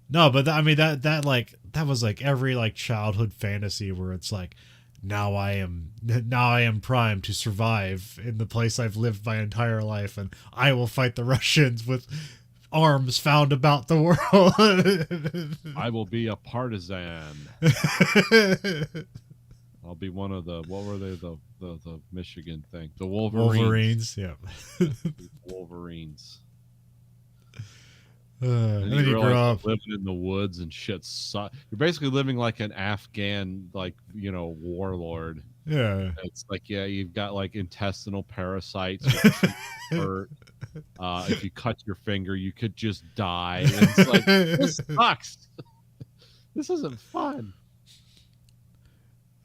B: No, but I mean that was like every like childhood fantasy where it's like now I am primed to survive in the place I've lived my entire life, and I will fight the Russians with arms found about the world.
A: I will be a partisan. I'll be one of the what were they the Michigan thing, the Wolverines.
B: Yeah.
A: Wolverines.
B: And then you grow up
A: living in the woods and shit. You're basically living like an Afghan, like, warlord.
B: Yeah.
A: It's like, yeah, you've got like intestinal parasites. Hurt. If you cut your finger, you could just die. And it's like, this sucks. This isn't fun.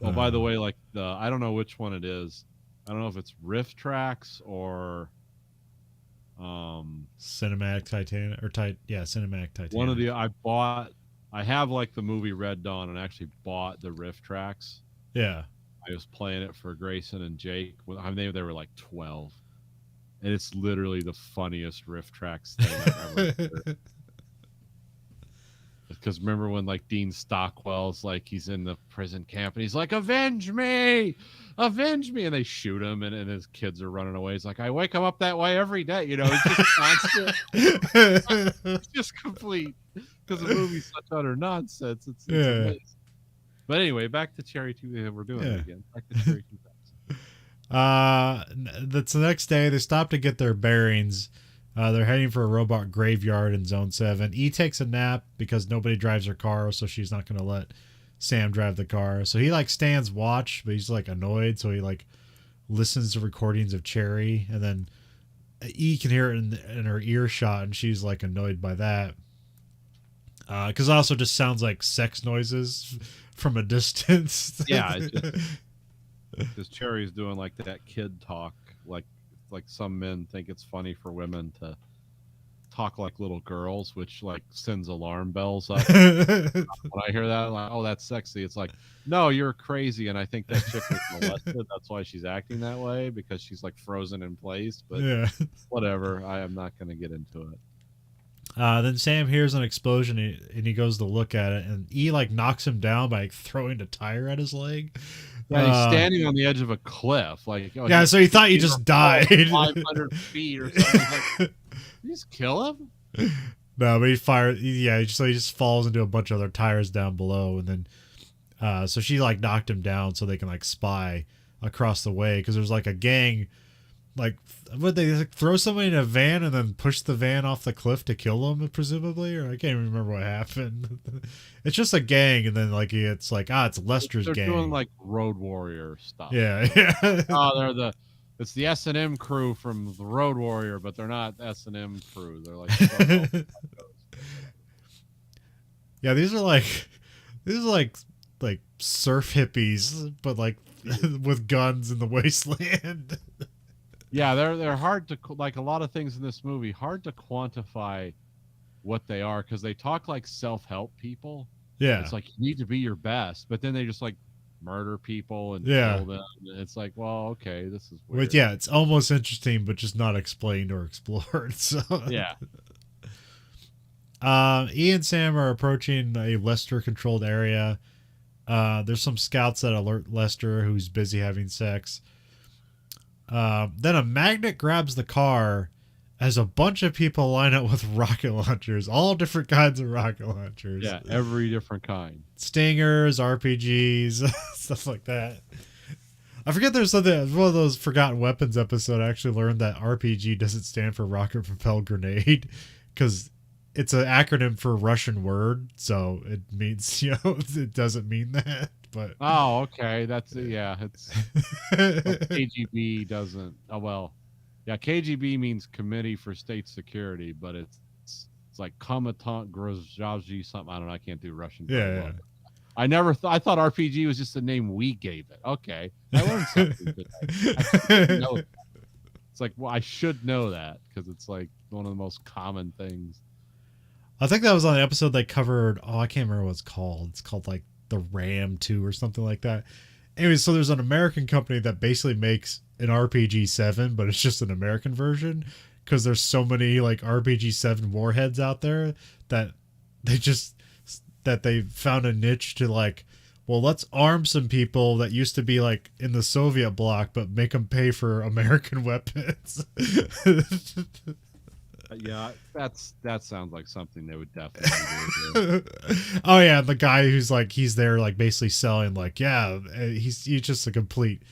A: Oh, by the way, like I don't know which one it is. I don't know if it's Riff Tracks or
B: Cinematic Titanic or Cinematic Titanic.
A: One of the I have like the movie Red Dawn and actually bought the Riff Tracks.
B: Yeah.
A: I was playing it for Grayson and Jake. I mean, they were like 12. And it's literally the funniest Riff Tracks thing I've ever heard. Because remember when like Dean Stockwell's like he's in the prison camp and he's like, avenge me, and they shoot him and his kids are running away. He's like, I wake him up that way every day, It's just constant. It's just complete because the movie's such utter nonsense. It's amazing. But anyway, back to Cherry 2000. We're doing it again. Back to Cherry
B: 2000. That's the next day. They stop to get their bearings. They're heading for a robot graveyard in Zone 7. E takes a nap because nobody drives her car, so she's not going to let Sam drive the car. So he like stands watch, but he's like annoyed, so he like listens to recordings of Cherry, and then E can hear it in her earshot, and she's like annoyed by that. Because it also just sounds like sex noises from a distance.
A: Yeah, because Cherry's doing like that kid talk, like some men think it's funny for women to talk like little girls, which like sends alarm bells up. When I hear that, I'm like, oh, that's sexy. It's like, no, you're crazy, and I think that chick was molested. That's why she's acting that way, because she's like frozen in place. But whatever, I am not going to get into it.
B: Then Sam hears an explosion and he goes to look at it, and E like knocks him down by throwing a tire at his leg.
A: Yeah, he's standing on the edge of a cliff. Like,
B: so he thought he just died.
A: 500 feet or something. Like, you just kill him?
B: No, but he fired. Yeah, so he just falls into a bunch of other tires down below, and then so she like knocked him down so they can like spy across the way, because there's like a gang. Like, would they like, throw somebody in a van and then push the van off the cliff to kill them, presumably? Or I can't even remember what happened. It's just a gang, and then like it's like it's Lester's gang.
A: They're doing like Road Warrior stuff.
B: Yeah.
A: It's the S&M crew from the Road Warrior, but they're not S&M crew. They're like
B: yeah, these are like like surf hippies, but like with guns in the wasteland.
A: Yeah, they're hard to like a lot of things in this movie, hard to quantify what they are because they talk like self-help people.
B: Yeah.
A: It's like you need to be your best, but then they just like murder people and
B: Yeah.
A: kill them. And it's like, well, okay, this is
B: But
A: weird.
B: yeah, it's almost interesting, but just not explained or explored. So
A: Yeah.
B: Ian and Sam are approaching a Lester-controlled area. There's some scouts that alert Lester, who's busy having sex. Then a magnet grabs the car as a bunch of people line up with rocket launchers, all different kinds of rocket launchers.
A: Yeah, every different kind.
B: Stingers, RPGs, stuff like that. I forget there's something, one of those Forgotten Weapons episode, I actually learned that RPG doesn't stand for rocket propelled grenade because it's an acronym for Russian word, so it means, it doesn't mean that. But
A: Oh, okay. That's yeah. It's KGB doesn't. Oh well, yeah. KGB means Committee for State Security, but it's like Komitant Grozhaji something. I don't know. I can't do Russian. very well. I never thought. I thought RPG was just the name we gave it. Okay, I learned something today. I didn't know that. It's like, well, I should know that because it's like one of the most common things.
B: I think that was on an episode they covered. Oh, I can't remember what it's called. It's called like the Ram 2 or something like that. Anyway, so there's an American company that basically makes an RPG 7, but it's just an American version because there's so many like RPG 7 warheads out there that they found a niche to like, well, let's arm some people that used to be like in the Soviet bloc, but make them pay for American weapons.
A: Yeah, that sounds like something they would definitely do.
B: Oh yeah, the guy who's like he's there like basically selling like he's just a complete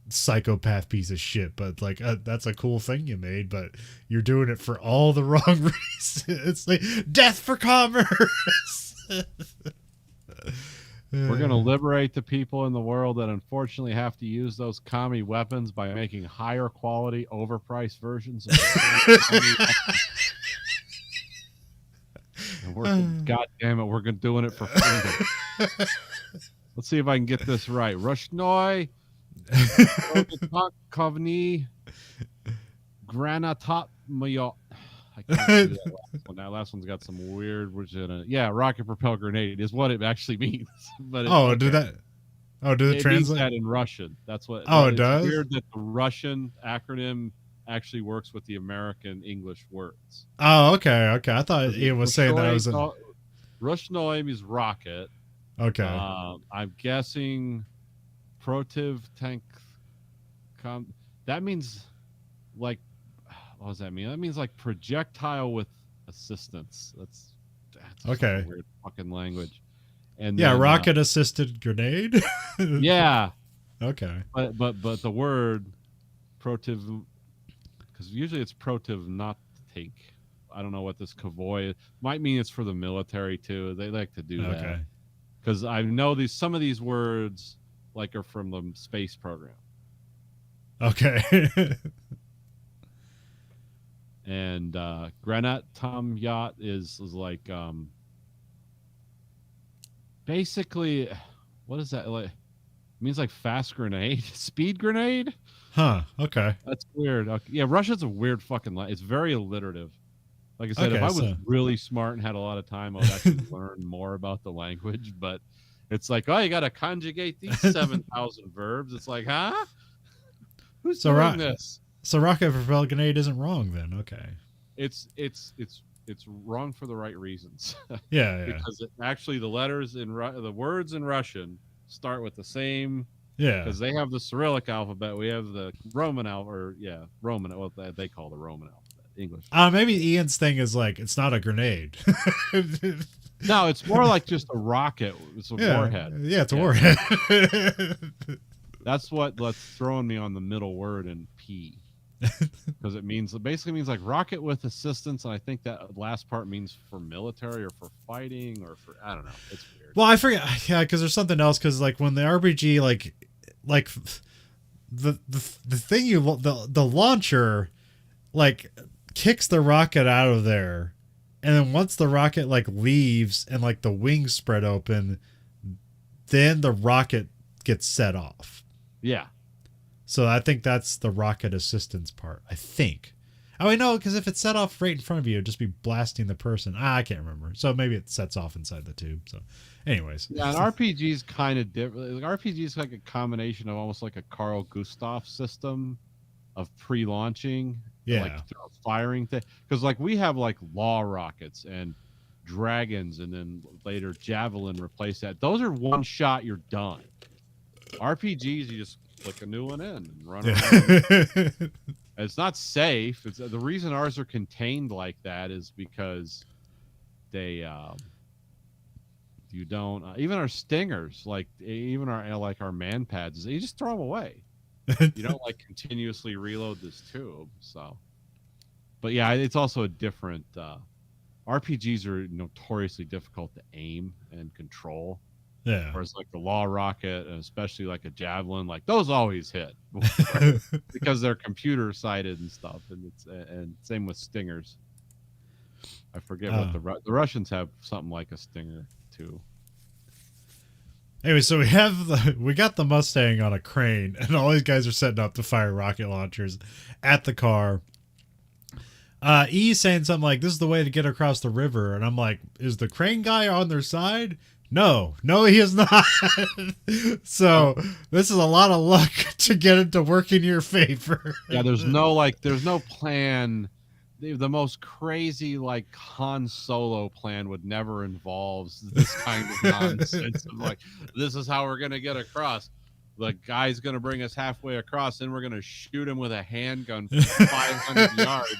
B: psychopath piece of shit, but like that's a cool thing you made, but you're doing it for all the wrong reasons. It's like death for commerce.
A: We're going to liberate the people in the world that unfortunately have to use those commie weapons by making higher quality, overpriced versions of and God damn it, we're doing it for freedom. Let's see if I can get this right. Rushnoi, Kovni, Granatot Mayo. I can't do that last one. That last one's got some weird words in it. Yeah, rocket propelled grenade is what it actually means. But
B: did it translate?
A: Means that in Russian? That's what.
B: Oh, it
A: it's
B: does.
A: Weird that the Russian acronym actually works with the American English words.
B: Oh, okay. I thought Ian was saying that it was
A: Rushnoi means rocket.
B: Okay.
A: I'm guessing Protiv tank. That means like. What does that mean? That means like projectile with assistance. That's
B: okay.
A: Weird fucking language. And
B: yeah,
A: then,
B: rocket assisted grenade.
A: Yeah.
B: Okay.
A: But the word protiv, because usually it's protiv not take. I don't know what this kavoy might mean. It's for the military too. They like to do that because I know some of these words like are from the space program.
B: Okay.
A: And Granat Tom Yacht is like basically what is that like? It means like fast grenade, speed grenade.
B: Huh. Okay.
A: That's weird. Okay. Yeah, Russia's a weird fucking it's very alliterative. Like I said, if I was really smart and had a lot of time, I would actually learn more about the language. But it's like, oh, you got to conjugate these 7,000 verbs. It's like, huh? Who's doing this?
B: So rocket propelled grenade isn't wrong then. Okay.
A: It's wrong for the right reasons.
B: Yeah.
A: Because actually the letters in the words in Russian start with the same.
B: Yeah.
A: Because they have the Cyrillic alphabet, we have the Roman Roman. What they call the Roman alphabet, English.
B: Maybe Ian's thing is like it's not a grenade.
A: No, it's more like just a rocket. It's a warhead.
B: Yeah, it's a warhead.
A: That's what's throwing me on the middle word in P. Because it basically means like rocket with assistance, and I think that last part means for military or for fighting or for I don't know. It's weird.
B: Well, I forget. Yeah, because there's something else. Because like when the RPG like the thing the launcher like kicks the rocket out of there, and then once the rocket like leaves and like the wings spread open, then the rocket gets set off.
A: Yeah.
B: So I think that's the rocket assistance part. I think. Oh, I know, because if it's set off right in front of you, it'd just be blasting the person. I can't remember. So maybe it sets off inside the tube. So, anyways.
A: Yeah, and RPG's kind of different. Like, RPG's like a combination of almost like a Carl Gustav system of pre-launching.
B: Yeah.
A: Like firing thing. Because like we have like law rockets and dragons, and then later javelin replace that. Those are one shot, you're done. RPGs, you just flick a new one in and run around. It's not safe. It's the reason ours are contained like that is because they you don't even our stingers, like even our man pads, you just throw them away. You don't like continuously reload this tube. So, but yeah, it's also a different RPGs are notoriously difficult to aim and control.
B: Yeah.
A: Whereas like the law rocket, and especially like a javelin, like those always hit because they're computer sided and stuff. And same with stingers. I forget what the Russians have something like a stinger too.
B: Anyway, so we got the Mustang on a crane, and all these guys are setting up to fire rocket launchers at the car. E's saying something like, "This is the way to get across the river," and I'm like, "Is the crane guy on their side?" No, he is not. So this is a lot of luck to get it to work in your favor.
A: Yeah, there's no plan. The most crazy like Han Solo plan would never involve this kind of nonsense of like, this is how we're gonna get across. The guy's gonna bring us halfway across, then we're gonna shoot him with a handgun from 500 yards,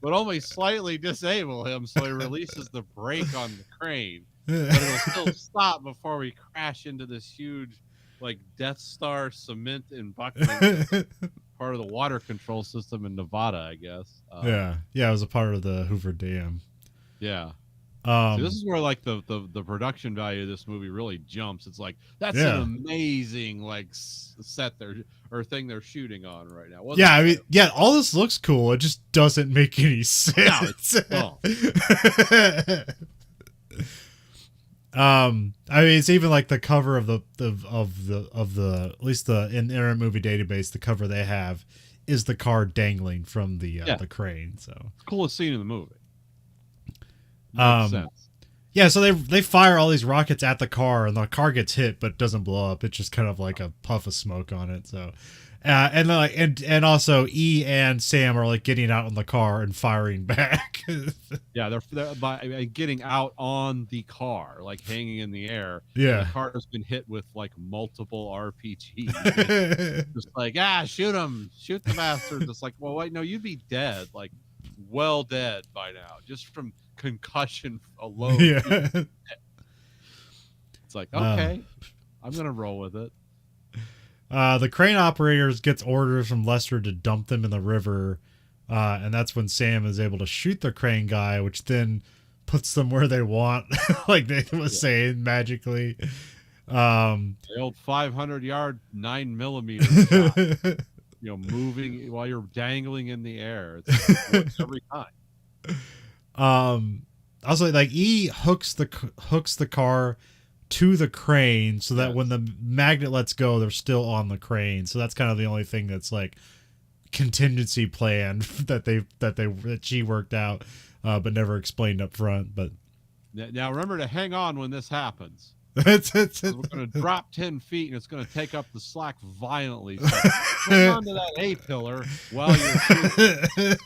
A: but only slightly disable him so he releases the brake on the crane. But it'll still stop before we crash into this huge, like Death Star cement embankment, part of the water control system in Nevada, I guess.
B: Yeah, it was a part of the Hoover Dam.
A: Yeah. So this is where like the production value of this movie really jumps. It's like that's an amazing like set there or thing they're shooting on right now.
B: I mean, all this looks cool. It just doesn't make any sense.
A: No,
B: I mean, it's even like the cover of the at least the in Internet Movie Database, the cover they have is the car dangling from the crane. So
A: it's the coolest scene in the movie. Makes sense.
B: Yeah, so they fire all these rockets at the car, and the car gets hit but doesn't blow up. It's just kind of like a puff of smoke on it. So, and also E and Sam are like getting out on the car and firing back.
A: Yeah, they're by getting out on the car, like hanging in the air.
B: Yeah,
A: the car has been hit with like multiple RPGs. Just like shoot them, shoot the bastards. It's like, well, wait, no, you'd be dead, like well dead by now, just from concussion alone.
B: Yeah.
A: It's like, okay, I'm gonna roll with it.
B: The crane operators gets orders from Lester to dump them in the river, and that's when Sam is able to shoot the crane guy, which then puts them where they want, like Nathan was saying, magically.
A: The old 500-yard 9mm shot, moving while you're dangling in the air. It works every time.
B: Also, like E hooks the car to the crane so that when the magnet lets go, they're still on the crane. So that's kind of the only thing that's like contingency plan that she worked out, but never explained up front. But
A: now remember to hang on when this happens. We're going to drop 10 feet and it's going to take up the slack violently. So hang on to that A-pillar while you're shooting.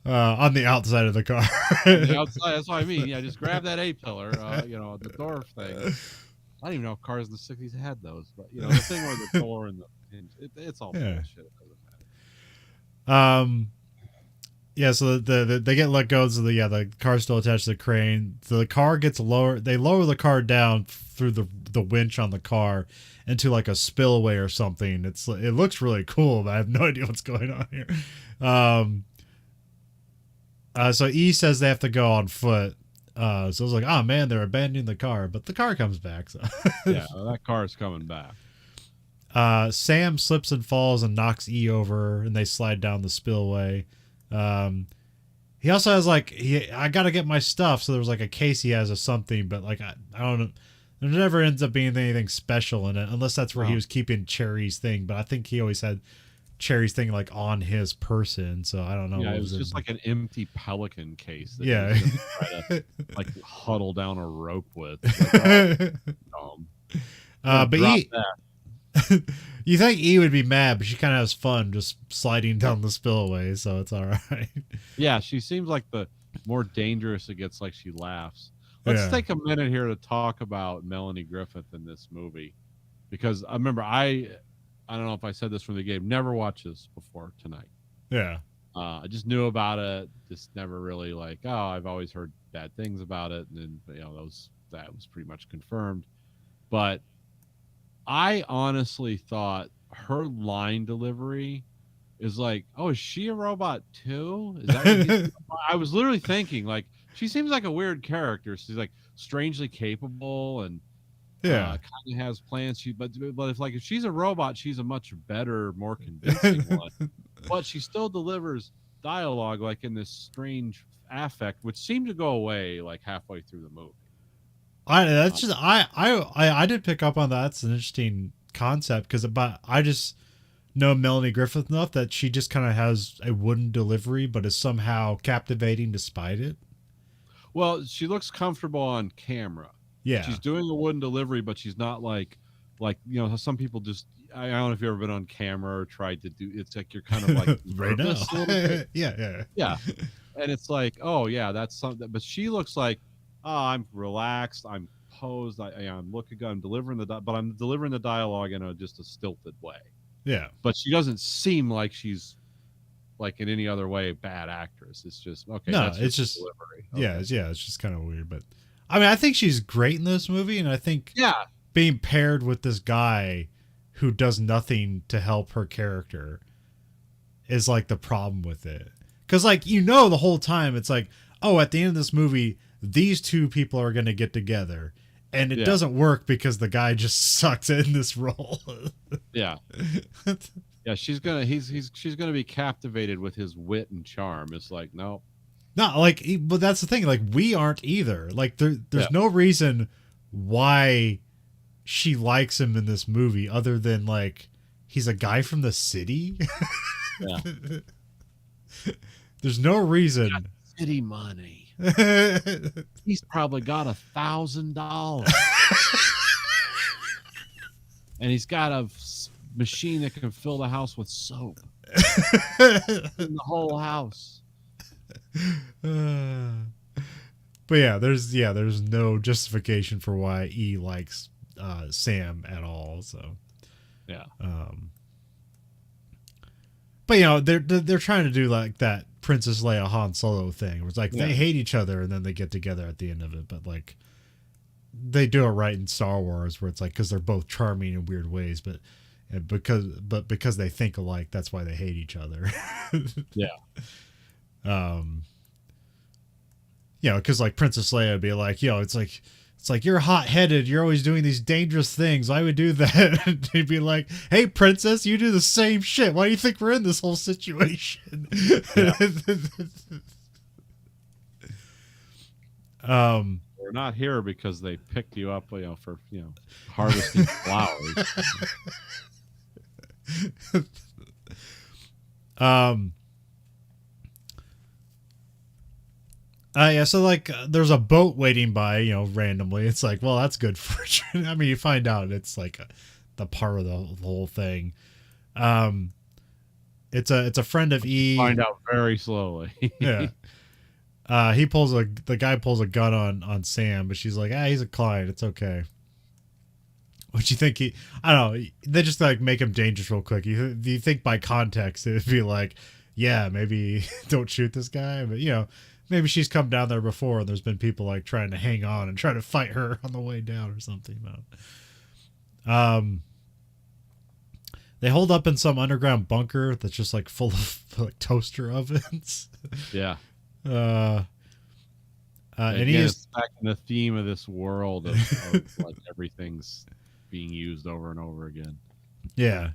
B: On the outside of the car.
A: On the outside, that's what I mean. Yeah, just grab that A-pillar, the door thing. I don't even know if cars in the 60s had those, but the thing where the door and the hinge, it's all bullshit. It doesn't matter.
B: Yeah, so they get let go, so the car's still attached to the crane. So the car gets lowered. They lower the car down through the winch on the car into like a spillway or something. It looks really cool, but I have no idea what's going on here. So E says they have to go on foot. So I was like, oh man, they're abandoning the car, but the car comes back. So
A: yeah, that car is coming back.
B: Sam slips and falls and knocks E over, and they slide down the spillway. he also has like I gotta get my stuff, so there was like a case he has of something, but like I don't know. There never ends up being anything special in it, unless that's where he was keeping Cherry's thing. But I think he always had Cherry's thing like on his person, so I don't know.
A: Yeah,
B: What
A: it was just
B: in.
A: like an empty Pelican case that
B: Yeah.
A: he was gonna try to like huddle down a rope with. Like, oh,
B: But
A: drop
B: he,
A: that.
B: you think E would be mad, but she kind of has fun just sliding down the spillway, so it's all right.
A: Yeah, she seems like the more dangerous it gets, like she laughs. Let's
B: Yeah.
A: take a minute here to talk about Melanie Griffith in this movie, because I remember I don't know if I said this from the game. Never watched this before tonight.
B: Yeah.
A: I just knew about it. Just never really like. Oh, I've always heard bad things about it, and then that was pretty much confirmed. But I honestly thought her line delivery is like, oh, is she a robot too? Is that what I was literally thinking, like, she seems like a weird character. She's like strangely capable and
B: Yeah.
A: kind of has plans. But if she's a robot, she's a much better, more convincing one. But she still delivers dialogue like in this strange affect, which seemed to go away like halfway through the movie.
B: I did pick up on that. It's an interesting concept because I just know Melanie Griffith enough that she just kind of has a wooden delivery, but is somehow captivating despite it.
A: Well, she looks comfortable on camera.
B: Yeah.
A: She's doing a wooden delivery, but she's not like how some people just. I don't know if you've ever been on camera or tried to do. It's like you're kind of like
B: right now.
A: Yeah. And it's like, oh yeah, that's something. But she looks like, oh, I'm relaxed. I'm posed. I'm looking. I'm delivering but I'm delivering the dialogue in just a stilted way.
B: Yeah.
A: But she doesn't seem like she's like in any other way a bad actress. It's just okay.
B: No,
A: that's
B: it's just
A: delivery.
B: Okay. Yeah. It's just kind of weird, but I mean, I think she's great in this movie, and I think being paired with this guy who does nothing to help her character is like the problem with it. Because like the whole time it's like, oh, at the end of this movie, these two people are going to get together, and it doesn't work because the guy just sucks in this role.
A: Yeah. Yeah, she's gonna be captivated with his wit and charm. It's like, no.
B: Not like, but that's the thing. Like, we aren't either. Like, there's no reason why she likes him in this movie other than like he's a guy from the city.
A: Yeah.
B: There's no reason.
A: City money. He's probably got $1,000, and he's got a machine that can fill the house with soap. In the whole house.
B: But yeah, there's no justification for why E likes Sam at all. So
A: yeah.
B: But they're trying to do like that Princess Leia Han Solo thing, where it's like they hate each other and then they get together at the end of it. But like they do it right in Star Wars, where it's like because they're both charming in weird ways, but because they think alike, that's why they hate each other.
A: Yeah.
B: Because like Princess Leia would be like, it's like you're hot-headed, you're always doing these dangerous things. I would do that. And he'd be like, hey, princess, you do the same shit. Why do you think we're in this whole situation? Yeah.
A: We're not here because they picked you up, for harvesting flowers.
B: So like there's a boat waiting by, randomly. It's like, well, that's good fortune. I mean, you find out it's like the part of the whole thing. It's a friend of E.
A: Find out very slowly.
B: Yeah. The guy pulls a gun on Sam, but she's like, he's a client. It's okay. What you think I don't know. They just like make him dangerous real quick. Do you think by context it would be like, yeah, maybe don't shoot this guy, but maybe she's come down there before and there's been people like trying to hang on and try to fight her on the way down or something. They hold up in some underground bunker that's just like full of like toaster ovens.
A: Yeah.
B: And
A: he is back in the theme of this world of like everything's being used over and over again.
B: Yeah.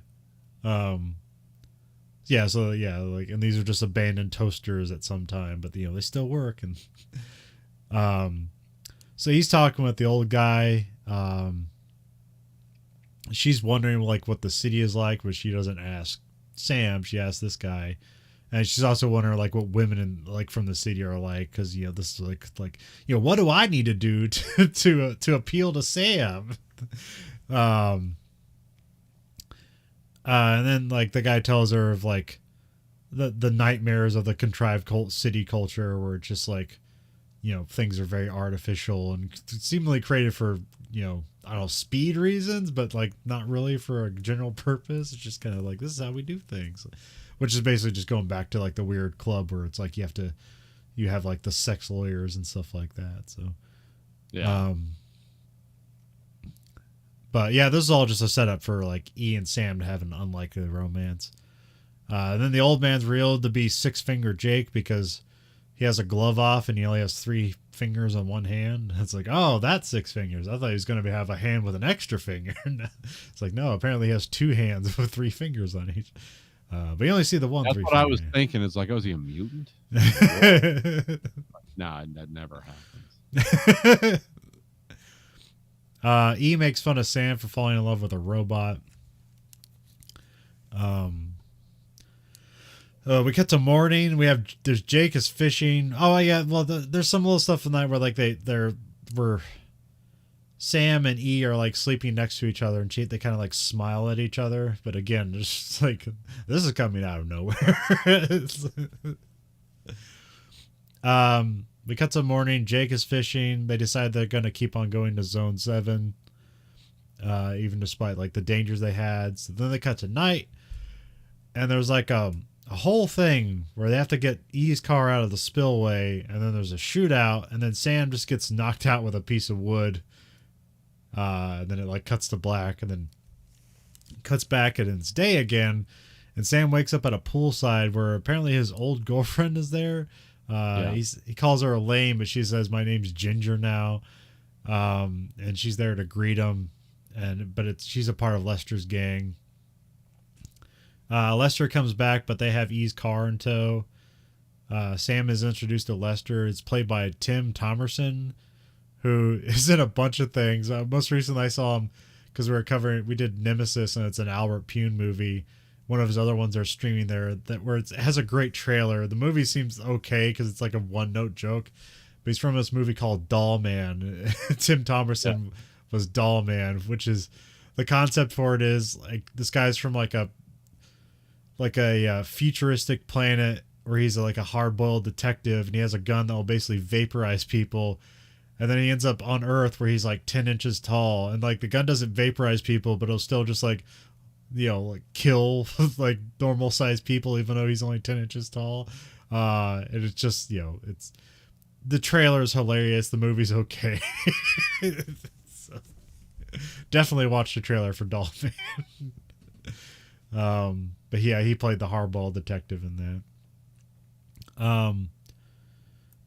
B: Yeah, so yeah, like, and these are just abandoned toasters at some time, but they still work. And um, so he's talking with the old guy. She's wondering like what the city is like, but she doesn't ask Sam. She asks this guy, and she's also wondering like what women in like from the city are like, because this is like what do I need to do to appeal to Sam? um, and then like the guy tells her of like the nightmares of the contrived city culture, where it's just like things are very artificial and seemingly created for I don't know, speed reasons, but like not really for a general purpose. It's just kind of like, this is how we do things, which is basically just going back to like the weird club where it's like you have like the sex lawyers and stuff like that. So
A: Yeah.
B: But yeah, this is all just a setup for like E and Sam to have an unlikely romance. And then the old man's revealed to be Six Finger Jake because he has a glove off and he only has 3 fingers on one hand. It's like, oh, that's 6 fingers. I thought he was going to have a hand with an extra finger. It's like, no, apparently he has 2 hands with 3 fingers on each. But you only see the one.
A: That's what I was thinking. It's like, oh, is he a mutant? Nah, that never happens.
B: E makes fun of Sam for falling in love with a robot. We get to morning. There's Jake is fishing. Oh yeah, well there's some little stuff in that where like where Sam and E are like sleeping next to each other, and they kind of like smile at each other. But again, there's just like, this is coming out of nowhere. We cut to morning. Jake is fishing. They decide they're gonna keep on going to Zone 7, even despite like the dangers they had. So then they cut to night, and there's like a whole thing where they have to get E's car out of the spillway, and then there's a shootout, and then Sam just gets knocked out with a piece of wood. And then it like cuts to black, and then cuts back, and it's day again, and Sam wakes up at a poolside where apparently his old girlfriend is there. He calls her Elaine, but she says, my name's Ginger now. And she's there to greet him, but she's a part of Lester's gang. Lester comes back, but they have E's car in tow. Sam is introduced to Lester. It's played by Tim Thomerson, who is in a bunch of things. Most recently I saw him because we did Nemesis, and it's an Albert Pune movie. One of his other ones are streaming there where it has a great trailer. The movie seems okay because it's like a one-note joke, but he's from this movie called Doll Man. Tim Thomerson was Doll Man, which is, the concept for it is like, this guy's from like a futuristic planet where he's like a hard-boiled detective, and he has a gun that will basically vaporize people. And then he ends up on Earth where he's like 10 inches tall, and like the gun doesn't vaporize people, but it'll still just like, like kill like normal sized people, even though he's only 10 inches tall. And it's just, it's, the trailer is hilarious. The movie's okay. So, definitely watch the trailer for Doll Man. But yeah, he played the hardball detective in that.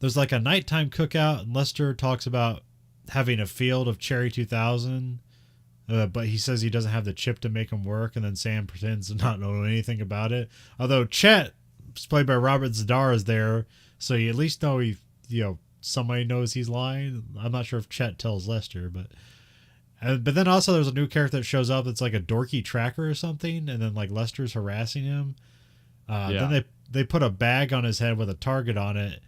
B: There's like a nighttime cookout, and Lester talks about having a field of Cherry 2000, but he says he doesn't have the chip to make him work, and then Sam pretends to not know anything about it. Although Chet, played by Robert Zadar, is there, so you at least know somebody knows he's lying. I'm not sure if Chet tells Lester, but then also there's a new character that shows up that's like a dorky tracker or something, and then like Lester's harassing him. Then they put a bag on his head with a target on it,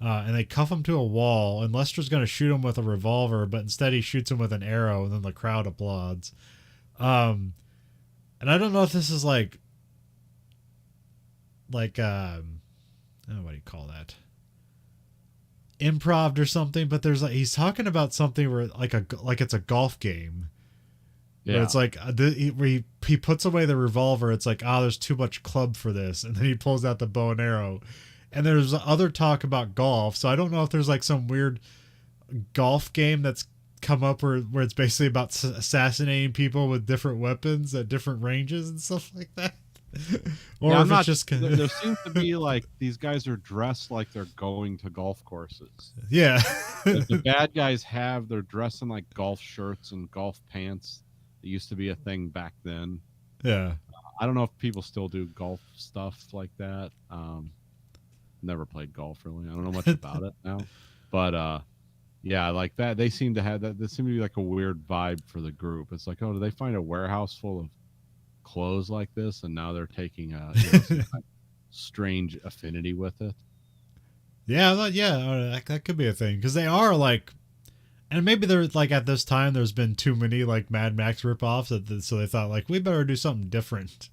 B: and they cuff him to a wall, and Lester's going to shoot him with a revolver, but instead he shoots him with an arrow, and then the crowd applauds. And I don't know if this is like what do you call that? Improv or something, but there's like, he's talking about something where like it's a golf game. Yeah. Where it's like where he puts away the revolver. It's like, there's too much club for this, and then he pulls out the bow and arrow. And there's other talk about golf, so I don't know if there's like some weird golf game that's come up where it's basically about assassinating people with different weapons at different ranges and stuff like that. Or if it's just
A: there seems to be like these guys are dressed like they're going to golf courses.
B: Yeah.
A: The bad guys they're dressed in like golf shirts and golf pants. It used to be a thing back then.
B: Yeah.
A: I don't know if people still do golf stuff like that. Never played golf really. I don't know much about it now, but yeah, like that. They seem to have that. This seemed to be like a weird vibe for the group. It's like, oh, do they find a warehouse full of clothes like this, and now they're taking some kind of strange affinity with it?
B: Yeah, that could be a thing because they are like, and maybe they're like at this time there's been too many like Mad Max ripoffs, so they thought like we better do something different.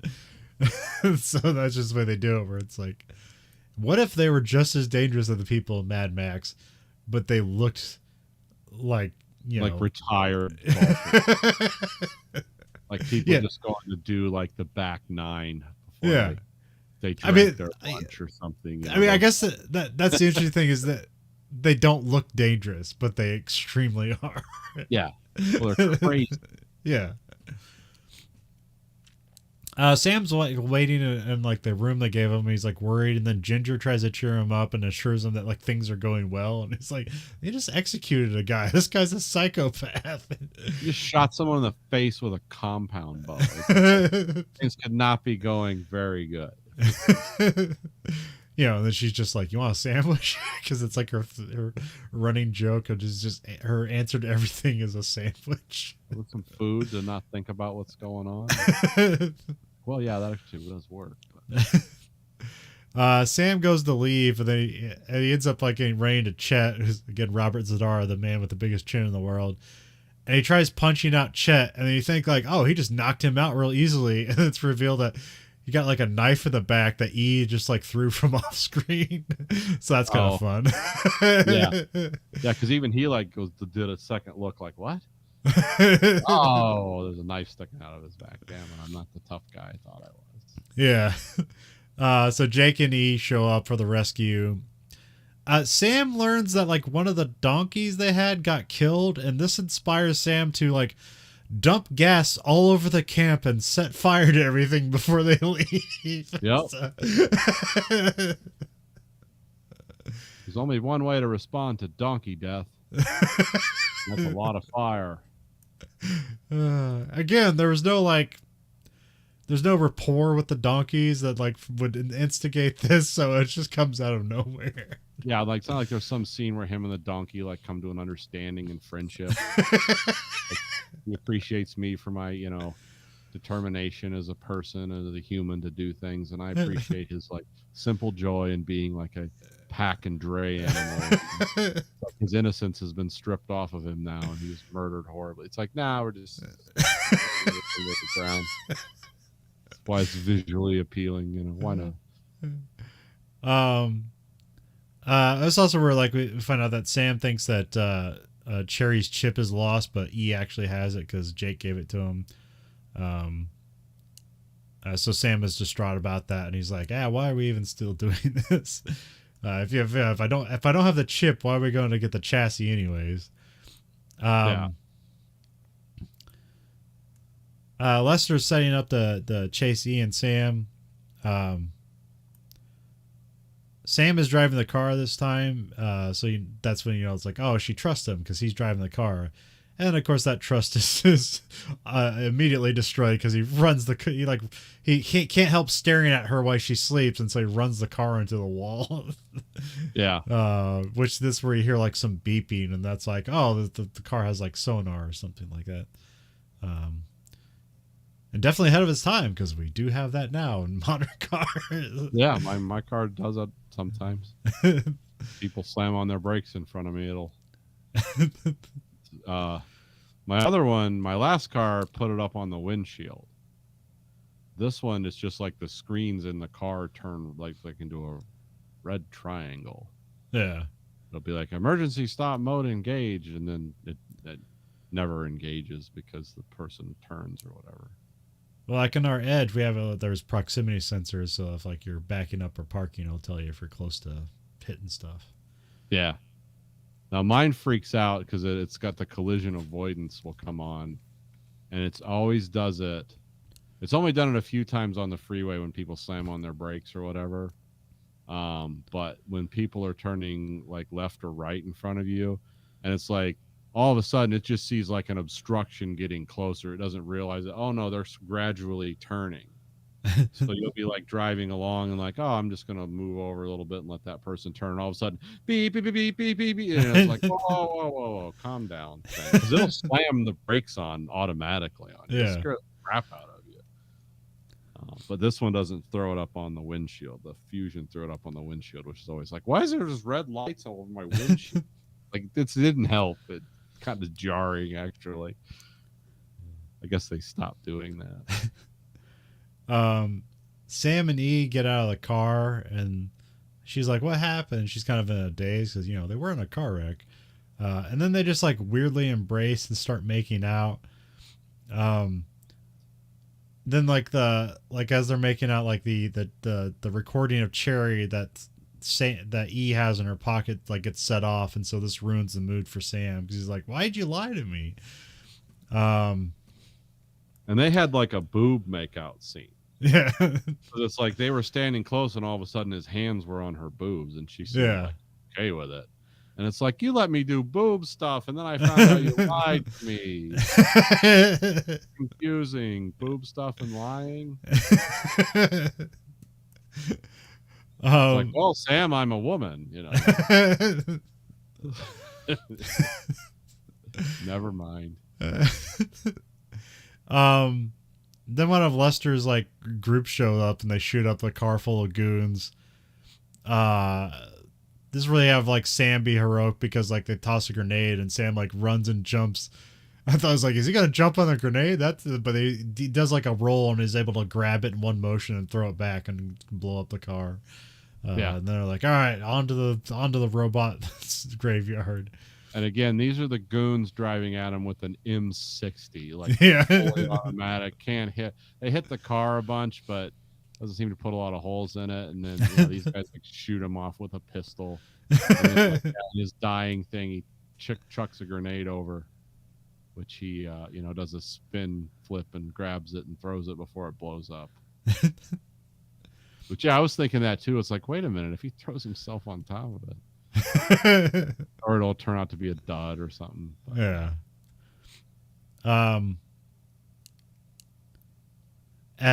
B: So that's just the way they do it. Where it's like, what if they were just as dangerous as the people in Mad Max, but they looked like
A: like retired golfers. Like people just going to do like the back nine before they drank their lunch or something.
B: I mean, I guess that's the interesting thing is that they don't look dangerous, but they extremely are.
A: Yeah. Well, they're crazy.
B: Yeah. Sam's like waiting in like the room they gave him. He's like worried, and then Ginger tries to cheer him up and assures him that like things are going well. And he's like, "They just executed a guy. This guy's a psychopath.
A: He just shot someone in the face with a compound bow. Things could not be going very good."
B: And then she's just like, "You want a sandwich?" Because it's like her running joke of just her answer to everything is a sandwich.
A: With some food to not think about what's going on. Well, yeah, that actually does work.
B: Sam goes to leave, and then he ends up like getting rained to Chet, who's again Robert Zadar, the man with the biggest chin in the world. And he tries punching out Chet, and then you think like, oh, he just knocked him out real easily, and it's revealed that he got like a knife in the back that E just like threw from off screen. So that's kind of fun.
A: Yeah, because even he like did a second look like, what? Oh, there's a knife sticking out of his back. Damn it, I'm not the tough guy I thought I was.
B: Yeah. So Jake and E show up for the rescue. Sam learns that like one of the donkeys they had got killed, and this inspires Sam to like dump gas all over the camp and set fire to everything before they leave.
A: Yep. There's only one way to respond to donkey death. That's a lot of fire.
B: Again, there's no rapport with the donkeys that like would instigate this, so it just comes out of nowhere.
A: Yeah, like it's not like there's some scene where him and the donkey like come to an understanding and friendship. He appreciates me for my, determination as a person and as a human to do things, and I appreciate his like simple joy in being like a pack and dray animal. His innocence has been stripped off of him now, and he's murdered horribly. It's like, we're just the ground. That's why it's visually appealing. Why not?
B: That's also where like we find out that Sam thinks that Cherry's chip is lost, but E actually has it because Jake gave it to him. So Sam is distraught about that, and he's like, why are we even still doing this? If I don't have the chip, why are we going to get the chassis anyways? Lester's setting up the chase E and Sam. Sam is driving the car this time, so that's when it's like, oh, she trusts him because he's driving the car, and of course that trust is immediately destroyed because he can't help staring at her while she sleeps, and so he runs the car into the wall.
A: Yeah.
B: Which this where you hear like some beeping, and that's like, oh, the car has like sonar or something like that. And definitely ahead of its time because we do have that now in modern cars.
A: Yeah, my car does that sometimes. People slam on their brakes in front of me. It'll. My other one, my last car, put it up on the windshield. This one is just like the screens in the car turn like into a red triangle.
B: Yeah.
A: It'll be like emergency stop mode engage, and then it never engages because the person turns or whatever.
B: Well, like in our Edge, we have there's proximity sensors, so if like you're backing up or parking, it'll tell you if you're close to hitting stuff.
A: Yeah. Now mine freaks out because it's got the collision avoidance will come on, and it's always does it. It's only done it a few times on the freeway when people slam on their brakes or whatever. But when people are turning like left or right in front of you, and it's like, all of a sudden it just sees like an obstruction getting closer. It doesn't realize that, oh no, they're gradually turning. So you'll be like driving along and like, oh, I'm just gonna move over a little bit and let that person turn. And all of a sudden, beep beep beep beep beep beep, beep, and it's like, whoa whoa whoa whoa, calm down, because it'll slam the brakes on automatically on you. It'll
B: Yeah.
A: scare the crap out of you. But this one doesn't throw it up on the windshield. The Fusion threw it up on the windshield, which is always like, why is there just red lights all over my windshield? Like, it didn't help. It kind of jarring, actually. I guess they stopped doing that.
B: Sam and E get out of the car, and she's like, what happened? She's kind of in a daze because, you know, they were in a car wreck. And then they just like weirdly embrace and start making out. Then like as they're making out, like the recording of Cherry that E has in her pocket like gets set off, and so this ruins the mood for Sam because he's like, why'd you lie to me?
A: And they had like a boob makeout scene.
B: Yeah.
A: So it's like they were standing close, and all of a sudden his hands were on her boobs, and she seemed like okay with it. And it's like, you let me do boob stuff, and then I found out you lied to me. Confusing. Boob stuff and lying. It's like, well, Sam, I'm a woman, you know. Never mind.
B: Then one of Lester's like group showed up, and they shoot up a car full of goons. This really have like Sam be heroic because like they toss a grenade and Sam like runs and jumps. I thought I was like, is he gonna jump on the grenade? But he does like a roll and is able to grab it in one motion and throw it back and blow up the car. And then they're like, all right, onto the robot graveyard.
A: And again, these are the goons driving at him with an M60, like fully automatic. Can't hit. They hit the car a bunch, but doesn't seem to put a lot of holes in it. And then these guys like shoot him off with a pistol. And then, like, his dying thing, he chucks a grenade over, which he does a spin flip and grabs it and throws it before it blows up. Which I was thinking that too. It's like, wait a minute, if he throws himself on top of it. Or it'll turn out to be a dud or something. But.
B: Yeah.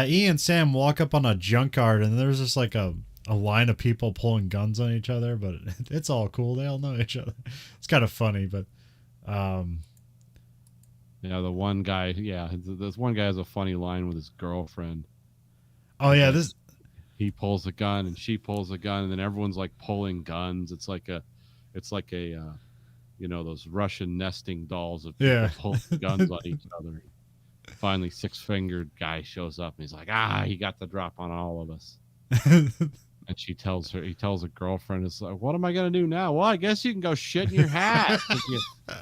B: E and Sam walk up on a junkyard, and there's just like a line of people pulling guns on each other, but it's all cool. They all know each other. It's kind of funny, but
A: the one guy, this one guy has a funny line with his girlfriend.
B: Oh yeah,
A: he pulls a gun and she pulls a gun, and then everyone's like pulling guns. It's like a those Russian nesting dolls of people pulling guns on each other. Finally, six-fingered guy shows up, and he's like, he got the drop on all of us. And he tells a girlfriend, it's like, what am I going to do now? Well, I guess you can go shit in your hat.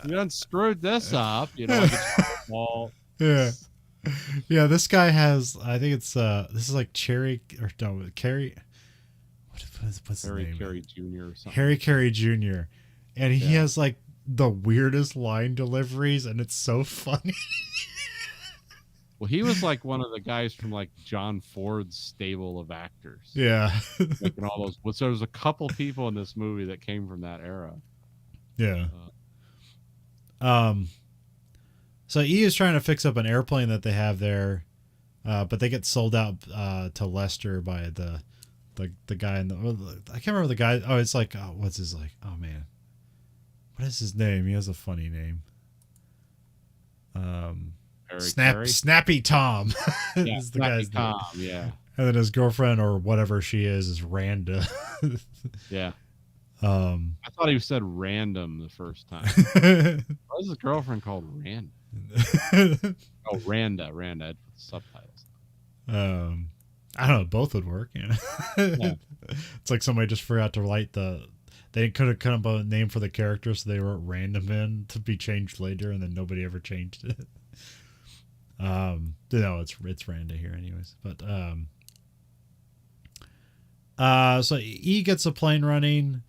A: You done screwed this up. Like it's wall.
B: Yeah. Yeah, this guy has, I think it's, this is like Cherry, or no, Carrie. What's his name?
A: Carey Jr. or something.
B: Harry Carey Jr. And he has like the weirdest line deliveries, and it's so funny.
A: Well, he was like one of the guys from like John Ford's stable of actors.
B: Yeah.
A: Making all those. So there was a couple people in this movie that came from that era.
B: Yeah. So E is trying to fix up an airplane that they have there, but they get sold out to Lester by the guy in the. I can't remember the guy. Oh, it's like what's his like? Oh man, what is his name? He has a funny name. Snappy Tom.
A: Yeah,
B: is the
A: Snappy
B: guy's
A: Tom.
B: name.
A: Yeah.
B: And then his girlfriend or whatever she is Randa.
A: Yeah. I thought he said random the first time. Why is his girlfriend called Rand? Oh, Randa. I'd put subtitles.
B: I don't know. Both would work. Yeah. It's like somebody just forgot to write they could have come up with a name for the character, so they wrote random in to be changed later, and then nobody ever changed it. No, it's Randa here anyways. But so E gets a plane running,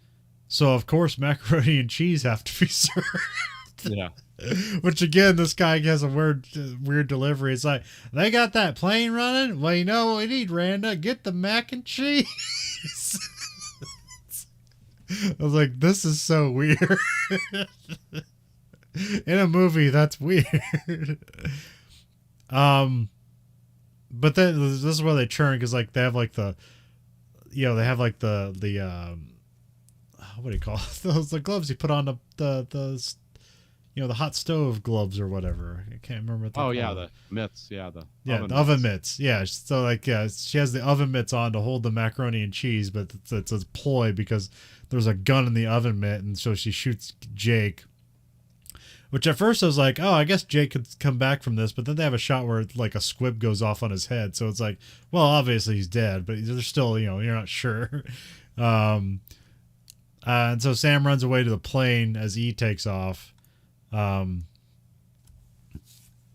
B: so of course macaroni and cheese have to be served.
A: Yeah.
B: Which again, this guy has a weird delivery. It's like, they got that plane running? Well, you know what we need, Randa? Get the mac and cheese. I was like, this is so weird. In a movie, that's weird. but then this is where they churn because like they have like the, they have like the what do you call it? Those the gloves you put on the the hot stove gloves or whatever. I can't remember what they're called.
A: Yeah, the mitts. Yeah, the
B: oven mitts. Yeah, so like she has the oven mitts on to hold the macaroni and cheese, but it's a ploy because there's a gun in the oven mitt, and so she shoots Jake. Which at first I was like, oh, I guess Jake could come back from this, but then they have a shot where like a squib goes off on his head, so it's like, well, obviously he's dead, but there's still, you're not sure. And so Sam runs away to the plane as E takes off. And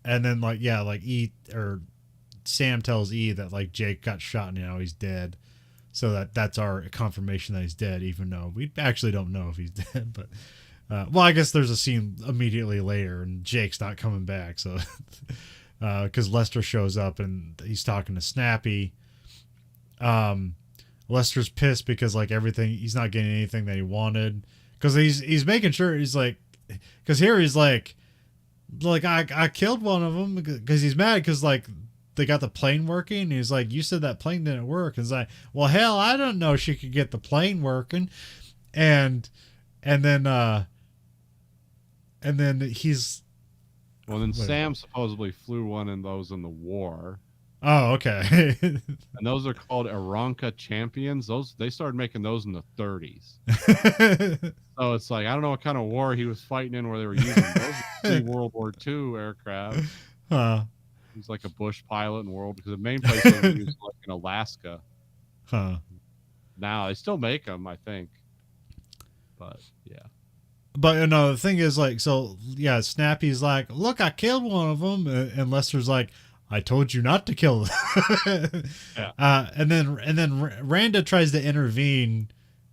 B: then Sam tells E that like Jake got shot and now he's dead. So that's our confirmation that he's dead, even though we actually don't know if he's dead. But I guess there's a scene immediately later and Jake's not coming back. So because Lester shows up and he's talking to Snappy. Lester's pissed because like he's not getting anything that he wanted, because he's making sure he's like, because here he's like I killed one of them because he's mad because like they got the plane working. And he's like, you said that plane didn't work. And it's like, well, hell, I don't know she could get the plane working. And then he's,
A: well, then Sam supposedly flew one of those in the war.
B: Oh, okay.
A: And those are called Aranca Champions. They started making those in the 30s. So it's like, I don't know what kind of war he was fighting in where they were using those pre-World War II aircraft.
B: Huh.
A: He's like a Bush pilot in world, because the main place they were used like in Alaska.
B: Huh.
A: Now they still make them, I think. But yeah.
B: But the thing is like, so yeah, Snappy's like, look, I killed one of them, and Lester's like, I told you not to kill them.
A: Yeah.
B: And then Randa tries to intervene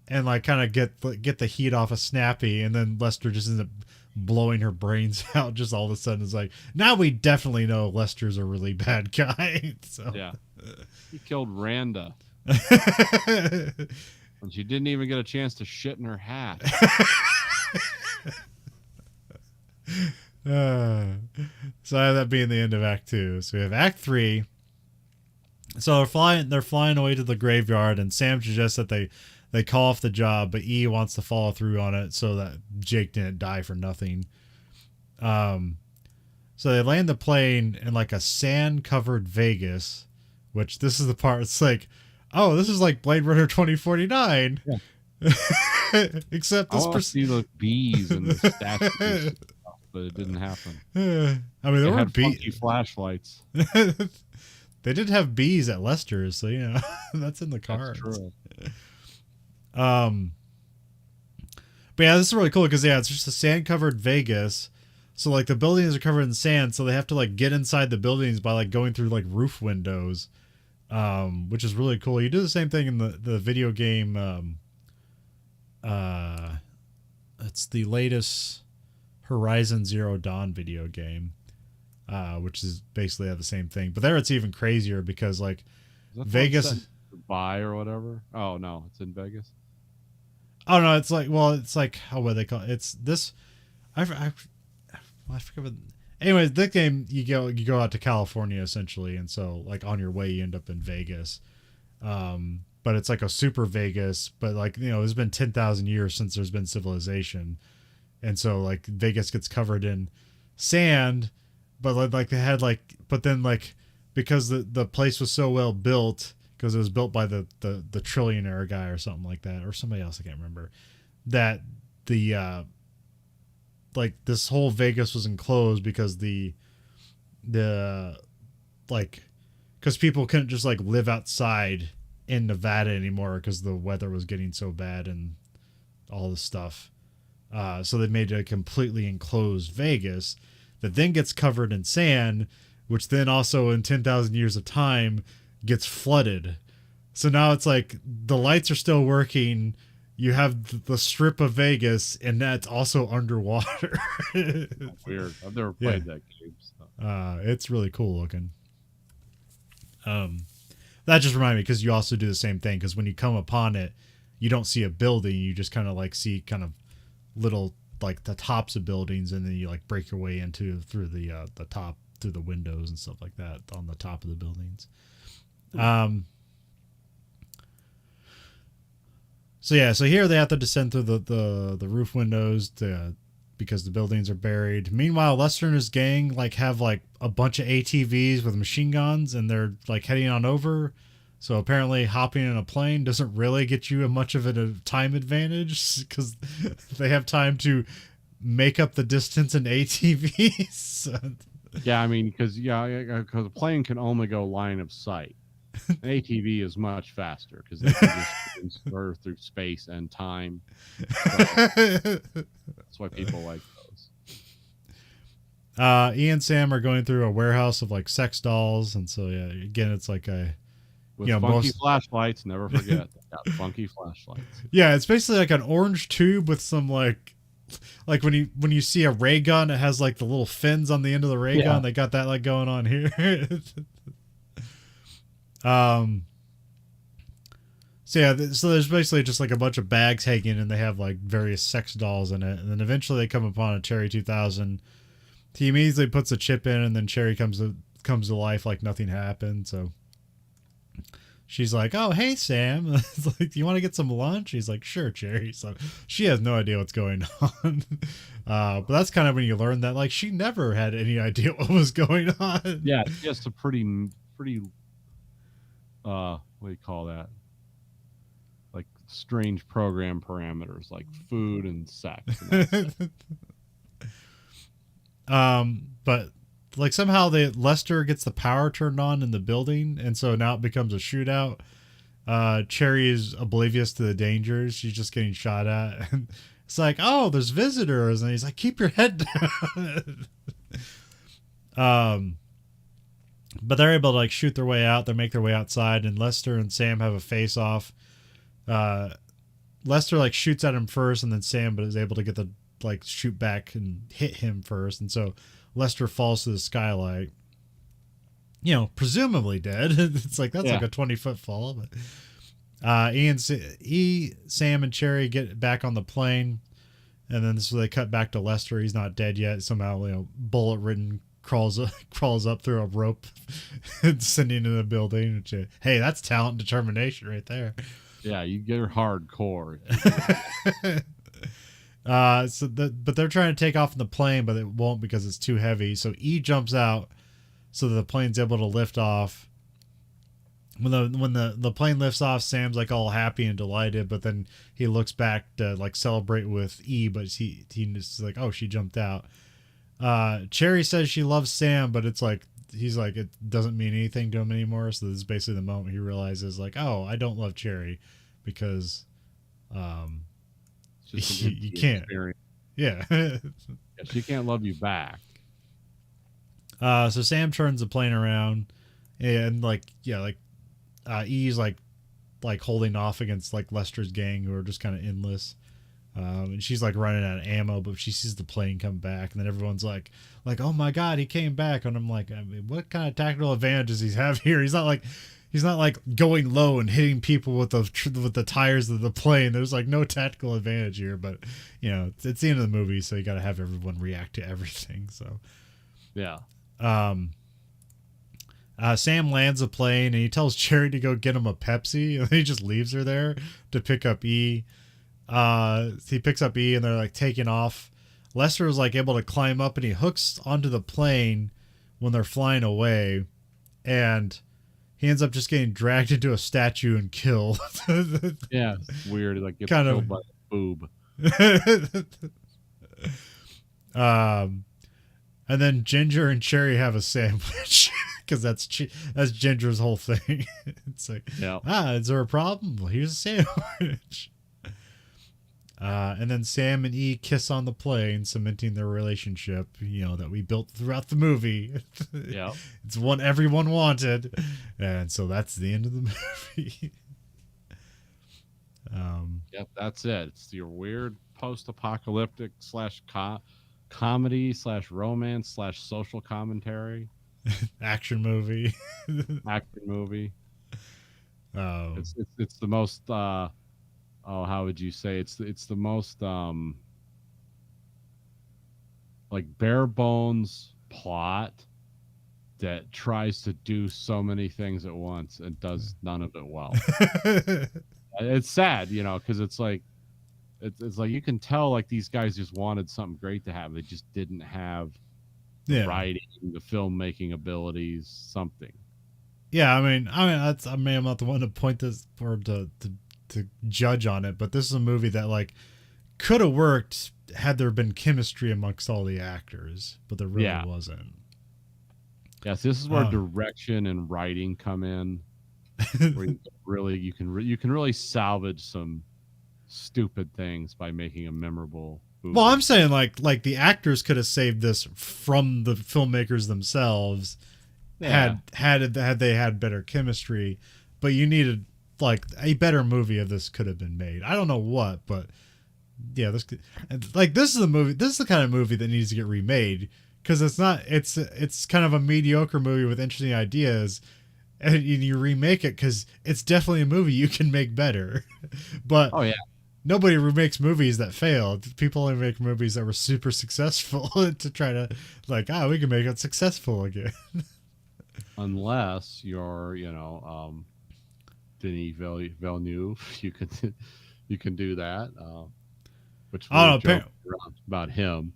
B: and like kind of get the heat off of Snappy, and then Lester just ends up blowing her brains out just all of a sudden. It's like, now we definitely know Lester's a really bad guy. So
A: yeah, he killed Randa. And she didn't even get a chance to shit in her hat.
B: So that being the end of Act 2. So we have Act 3. So they're flying away to the graveyard, and Sam suggests that they call off the job, but E wants to follow through on it so that Jake didn't die for nothing. So they land the plane in like a sand-covered Vegas, which this is the part, it's like, oh, this is like Blade Runner 2049. Yeah. Except this
A: I see the bees and the statues, but it didn't happen.
B: I mean, there were
A: funky flashlights.
B: They did have bees at Lester's, so that's in the cards.
A: That's true.
B: But yeah, this is really cool because it's just a sand-covered Vegas. So like the buildings are covered in sand, so they have to like get inside the buildings by like going through like roof windows, which is really cool. You do the same thing in the video game. It's the latest Horizon Zero Dawn video game, which is basically the same thing. But there it's even crazier because like Vegas
A: buy or whatever. Oh no, it's in Vegas.
B: Oh no, it's like, well, it's like, how would they call it? It's this. I forget. What, anyways, this game you go out to California essentially, and so like on your way you end up in Vegas. But it's like a super Vegas, but like, it's been 10,000 years since there's been civilization. And so like Vegas gets covered in sand, but like they had like, but then like, because the place was so well built, because it was built by the trillionaire guy or something like that, or somebody else, I can't remember, that the, like this whole Vegas was enclosed because like, because people couldn't just like live outside in Nevada anymore because the weather was getting so bad and all this stuff. So they made a completely enclosed Vegas that then gets covered in sand, which then also in 10,000 years of time gets flooded. So now it's like the lights are still working. You have the strip of Vegas, and that's also underwater.
A: Weird. I've never played that game. So.
B: It's really cool looking. That just reminded me, because you also do the same thing, because when you come upon it, you don't see a building. You just kind of like see kind of little like the tops of buildings, and then you like break your way through the top through the windows and stuff like that on the top of the buildings. So here they have to descend through the roof windows because the buildings are buried. Meanwhile, Lester and his gang have a bunch of ATVs with machine guns, and they're heading on over. So apparently hopping in a plane doesn't really get you much of a time advantage because they have time to make up the distance in ATVs.
A: Yeah, I mean, because a plane can only go line of sight. An ATV is much faster because they can just transfer through space and time. So that's why people like those.
B: Ian and Sam are going through a warehouse of sex dolls, and so again, it's
A: with funky flashlights. Never forget, funky flashlights.
B: Yeah, it's basically an orange tube with some when you see a ray gun, it has the little fins on the end of the ray gun. They got that going on here. So there's basically just a bunch of bags hanging, and they have various sex dolls in it. And then eventually they come upon a Cherry 2000. He immediately puts a chip in, and then Cherry comes to life like nothing happened. So she's like, "Oh, hey, Sam." It's do you want to get some lunch? He's like, "Sure, Cherry." So she has no idea what's going on. But that's kind of when you learn that she never had any idea what was going on.
A: Yeah, just a pretty what do you call that? Strange program parameters like food and sex.
B: But somehow Lester gets the power turned on in the building, and so now it becomes a shootout. Cherry is oblivious to the dangers. She's just getting shot at. And it's oh, there's visitors, and he's like, keep your head down. But they're able to shoot their way out. They make their way outside, and Lester and Sam have a face off. Lester shoots at him first, and then Sam is able to get the shoot back and hit him first, and so Lester falls to the skylight. Presumably dead. It's that's a 20-foot fall. But Sam and Cherry get back on the plane, and then so they cut back to Lester. He's not dead yet. Somehow, bullet ridden crawls up through a rope and sending into the building. Which, hey, that's talent and determination right there.
A: Yeah, you get her hardcore.
B: But they're trying to take off in the plane, but it won't because it's too heavy. So E jumps out, so the plane's able to lift off. When the plane lifts off, Sam's all happy and delighted, but then he looks back to celebrate with E, but he's oh, she jumped out. Cherry says she loves Sam, but it's he's it doesn't mean anything to him anymore. So this is basically the moment he realizes oh, I don't love Cherry because you can't experience. Yeah.
A: She can't love you back.
B: So Sam turns the plane around, and E's holding off against Lester's gang, who are just kind of endless. And she's running out of ammo, but she sees the plane come back, and then everyone's like, oh my god, he came back. And I'm I mean, what kind of tactical advantages does he have here? He's not going low and hitting people with the tires of the plane. There's no tactical advantage here, but it's the end of the movie, so you got to have everyone react to everything. So
A: yeah.
B: Sam lands a plane, and he tells Cherry to go get him a Pepsi, and he just leaves her there to pick up E. He picks up E, and they're taking off. Lester is able to climb up, and he hooks onto the plane when they're flying away, and he ends up just getting dragged into a statue and killed.
A: Yeah, it's weird. Gets killed by a boob.
B: And then Ginger and Cherry have a sandwich because that's Ginger's whole thing. It's is there a problem? Well, here's a sandwich. And then Sam and E kiss on the plane, cementing their relationship, that we built throughout the movie.
A: Yeah.
B: It's one everyone wanted. And so that's the end of the movie.
A: Yep, that's it. It's your weird post-apocalyptic / comedy / romance / social commentary.
B: Action movie.
A: It's the most how would you say it's the most bare bones plot that tries to do so many things at once and does none of it well. It's sad, because it's like you can tell like these guys just wanted something great to happen. They just didn't have the
B: Yeah.
A: writing, the filmmaking abilities, something.
B: Yeah, I'm not the one to point this or to judge on it, but this is a movie that like could have worked had there been chemistry amongst all the actors, but there really wasn't.
A: Yes, this is where direction and writing come in. Where you can really salvage some stupid things by making a memorable movie.
B: Well, I'm saying like the actors could have saved this from the filmmakers themselves had they had better chemistry, but you needed like a better movie of this could have been made. I don't know what, but yeah, this is a movie. This is the kind of movie that needs to get remade because it's kind of a mediocre movie with interesting ideas, and you remake it because it's definitely a movie you can make better. But nobody remakes movies that failed. People only make movies that were super successful to try to we can make it successful again.
A: Unless you're Denis Villeneuve, you can do that. Which about him.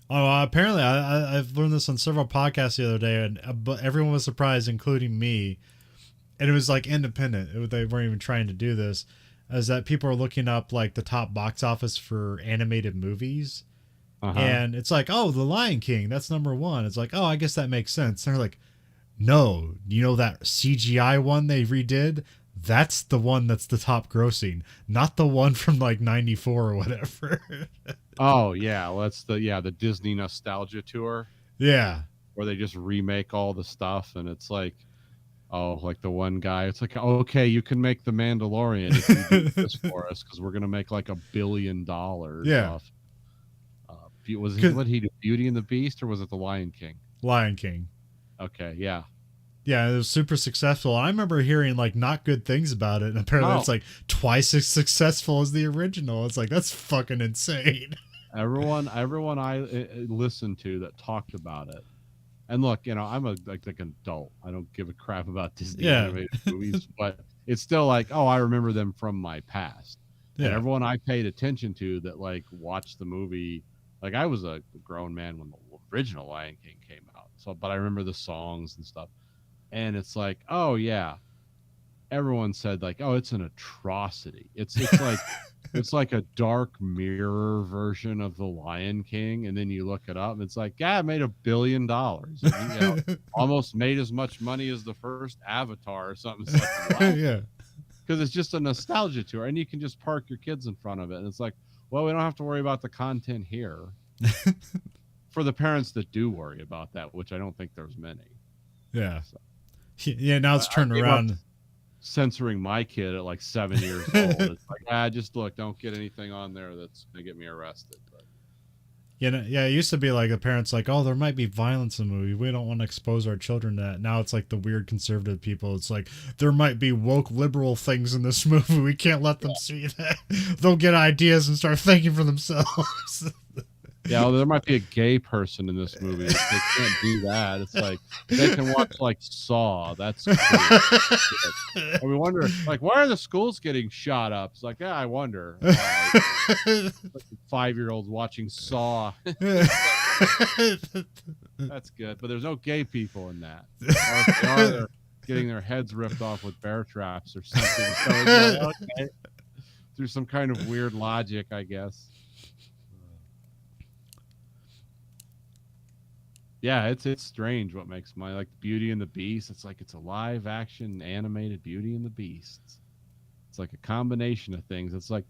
B: Oh, apparently I've learned this on several podcasts the other day, and but everyone was surprised, including me. And it was like independent. They weren't even trying to do this. Is that people are looking up like the top box office for animated movies, and it's like, oh, The Lion King, that's number one. It's like, oh, I guess that makes sense. And they're like, no, that CGI one they redid? That's the one that's the top grossing, not the one from like 94 or whatever.
A: Oh yeah, well, that's the Disney nostalgia tour.
B: Yeah,
A: where they just remake all the stuff, and it's like, oh, like the one guy, it's like, okay, you can make The Mandalorian if you do this for us because we're gonna make like $1 billion.
B: Yeah.
A: Off. What he do? Beauty and the Beast, or was it The Lion King?
B: Lion King.
A: Okay, yeah.
B: Yeah, it was super successful. I remember hearing like not good things about it, and apparently it's like twice as successful as the original. It's like, that's fucking insane.
A: Everyone I listened to that talked about it, and look, I'm like an adult. I don't give a crap about Disney animated movies, but it's still like, oh, I remember them from my past. Yeah. And everyone I paid attention to that like watched the movie, like I was a grown man when the original Lion King came out, but I remember the songs and stuff. And it's like, oh yeah, everyone said like, oh, it's an atrocity. It's like it's like a dark mirror version of The Lion King, and then you look it up, and it's like, yeah, it made $1 billion, almost made as much money as the first Avatar or something. It's like, wow.
B: Yeah,
A: because it's just a nostalgia tour, and you can just park your kids in front of it, and it's like, well, we don't have to worry about the content here. For the parents that do worry about that, which I don't think there's many.
B: Yeah. So. Yeah, now it's turned around.
A: Censoring my kid at like 7 years old. It's like, just look, don't get anything on there that's gonna get me arrested. But
B: it used to be like the parents like, oh, there might be violence in the movie. We don't want to expose our children to that. Now it's like the weird conservative people. It's like, there might be woke liberal things in this movie. We can't let them see that. They'll get ideas and start thinking for themselves.
A: Yeah, well, there might be a gay person in this movie. They can't do that. It's like they can watch like Saw. That's cool. And we wonder, like, why are the schools getting shot up? It's like, I wonder. Like 5-year-olds watching Saw. That's good, but there's no gay people in that. Or if they are, they're getting their heads ripped off with bear traps or something. So it's like, okay, through some kind of weird logic, I guess. Yeah, it's strange what makes my like Beauty and the Beast. It's like it's a live action animated Beauty and the Beast. It's like a combination of things. It's like,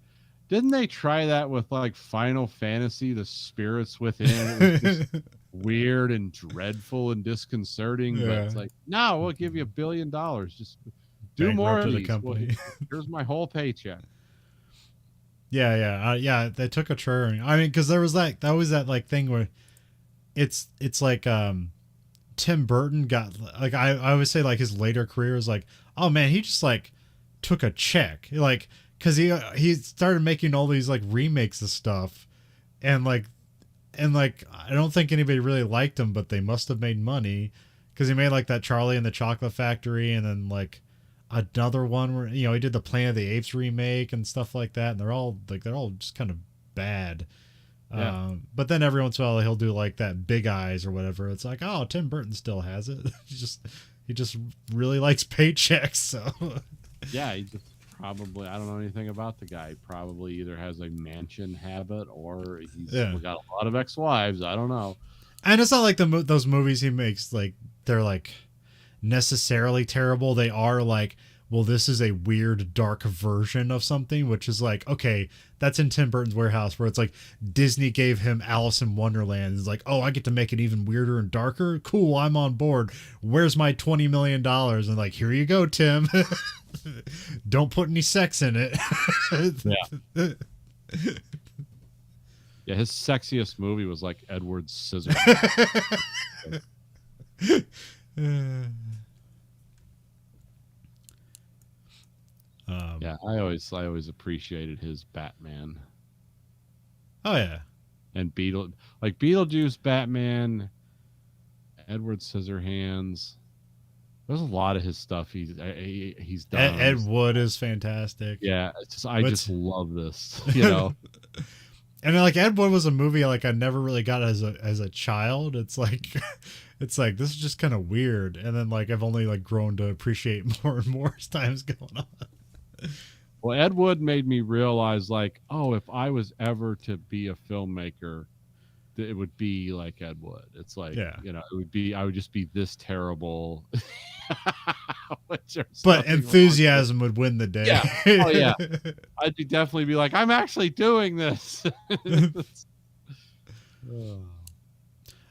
A: didn't they try that with like Final Fantasy, The Spirits Within? It was just weird and dreadful and disconcerting. Yeah. But it's like, no, we'll give you $1 billion. Just do more of these. Here's my whole paycheck.
B: Yeah. They took a turn. I mean, because there was that like thing where. It's like Tim Burton got like I always say like his later career is like, oh man, he just like took a check, like because he started making all these like remakes of stuff, and like and like I don't think anybody really liked him, but they must have made money because he made like that Charlie and the Chocolate Factory, and then like another one where he did the Planet of the Apes remake and stuff like that, and they're all just kind of bad.
A: Yeah.
B: But then every once in a while he'll do like that Big Eyes or whatever. It's like, oh, Tim Burton still has it. he just really likes paychecks. So
A: Yeah, he just probably, I don't know anything about the guy. He probably either has a mansion habit or he's got a lot of ex-wives. I don't know.
B: And it's not like those movies he makes, like they're like necessarily terrible. They are like, well, this is a weird dark version of something, which is like, okay, that's in Tim Burton's warehouse, where it's like Disney gave him Alice in Wonderland. It's like, oh, I get to make it even weirder and darker. Cool, I'm on board. Where's my $20 million? And like, here you go, Tim. Don't put any sex in it.
A: Yeah. Yeah, his sexiest movie was like Edward Scissorhands. Yeah, I always appreciated his Batman.
B: Oh yeah,
A: and Beetlejuice, Batman, Edward Scissorhands. There's a lot of his stuff he's done.
B: Ed Wood is fantastic.
A: Yeah, I just love this,
B: And like Ed Wood was a movie like I never really got as a child. It's like this is just kind of weird, and then like I've only like grown to appreciate more and more as time's going on.
A: Well, Ed Wood made me realize, like, oh, if I was ever to be a filmmaker, it would be like Ed Wood. It's like, I would just be this terrible.
B: But enthusiasm would win the day.
A: Yeah. Oh yeah. I'd definitely be like, I'm actually doing this.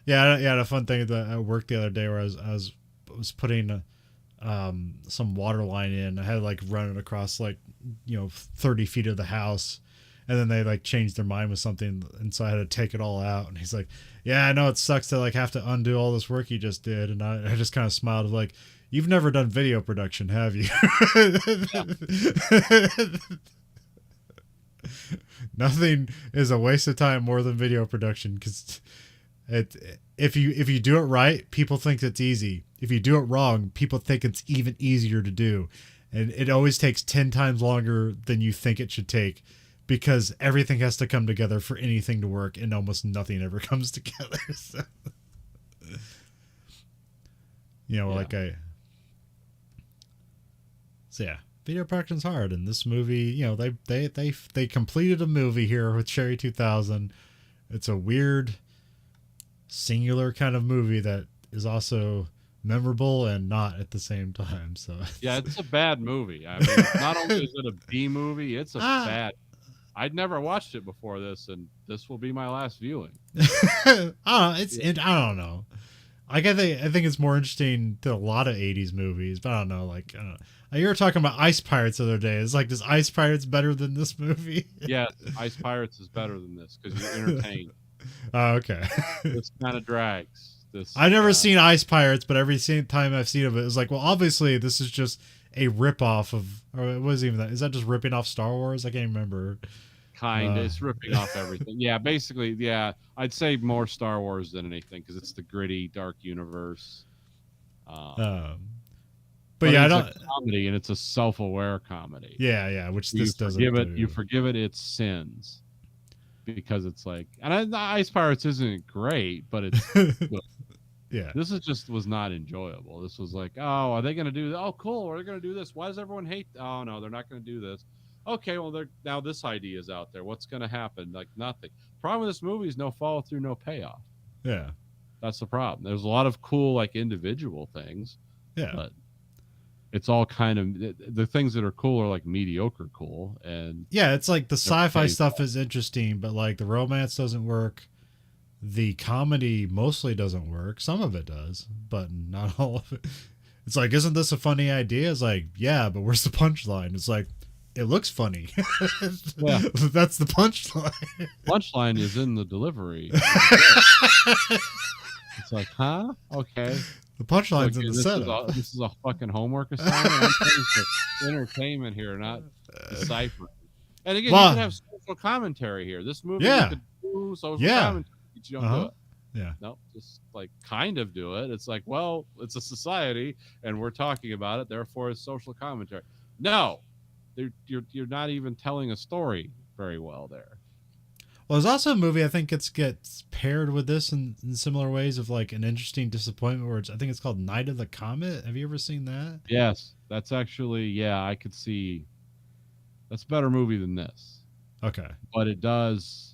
B: Yeah, I had a fun thing at work the other day where I was putting some water line in. I had to like run it across like 30 feet of the house, and then they like changed their mind with something, and so I had to take it all out. And he's like, yeah, I know it sucks to like have to undo all this work you just did. And I just kind of smiled like, you've never done video production, have you? Nothing is a waste of time more than video production, because if you do it right, people think it's easy. If you do it wrong, people think it's even easier to do. And it always takes 10 times longer than you think it should take, because everything has to come together for anything to work, and almost nothing ever comes together. So yeah, video production's hard, and this movie, they completed a movie here with Cherry 2000. It's a weird, singular kind of movie that is also memorable and not at the same time. So
A: yeah, it's a bad movie. I mean, not only is it a B movie, it's a bad. I'd never watched it before this, and this will be my last viewing.
B: I don't know. Like I think it's more interesting to a lot of 80s movies, but I don't know. Like, I don't know. You were talking about Ice Pirates the other day. It's like, is Ice Pirates better than this movie?
A: Yeah, Ice Pirates is better than this because you're entertained.
B: Oh, okay.
A: This kind of drags.
B: I've never seen Ice Pirates, but every time I've seen of it, it's like, well, obviously this is just a ripoff of, or it wasn't even that. Is that just ripping off Star Wars? I can't remember.
A: Kind of. It's ripping off everything. Yeah, basically, yeah. I'd say more Star Wars than anything because it's the gritty, dark universe.
B: But yeah, I don't.
A: It's a comedy, and it's a self-aware comedy.
B: Yeah, which this doesn't do.
A: You forgive it its sins because it's like, and Ice Pirates isn't great, but it's good.
B: Yeah.
A: This was not enjoyable. This was like, oh, are they going to do that? Oh, cool. Are they going to do this? Why does everyone hate? Oh no, they're not going to do this. Okay, well, now this idea is out there. What's going to happen? Like nothing. Problem with this movie is no follow through, no payoff.
B: Yeah,
A: that's the problem. There's a lot of cool like individual things.
B: Yeah,
A: but it's all kind of the things that are cool are like mediocre cool. And
B: yeah, it's like the sci-fi stuff is interesting, but like the romance doesn't work. The comedy mostly doesn't work. Some of it does, but not all of it. It's like, isn't this a funny idea? It's like, yeah, but where's the punchline? It's like, it looks funny. Yeah. That's the punchline.
A: Punchline is in the delivery. It's like, huh? Okay.
B: The punchline's in the setup.
A: This is a fucking homework assignment. I'm paying for entertainment here, not deciphering. And again, you can have social commentary here. This movie, you could do social commentary. You but you don't do it.
B: Yeah.
A: No, just like kind of do it. It's like, well, it's a society and we're talking about it, therefore it's social commentary. No, you're not even telling a story very well there.
B: Well, there's also a movie I think gets paired with this in similar ways of like an interesting disappointment where I think it's called Night of the Comet. Have you ever seen that?
A: Yes, that's actually, yeah, I could see that's a better movie than this.
B: Okay.
A: But it does.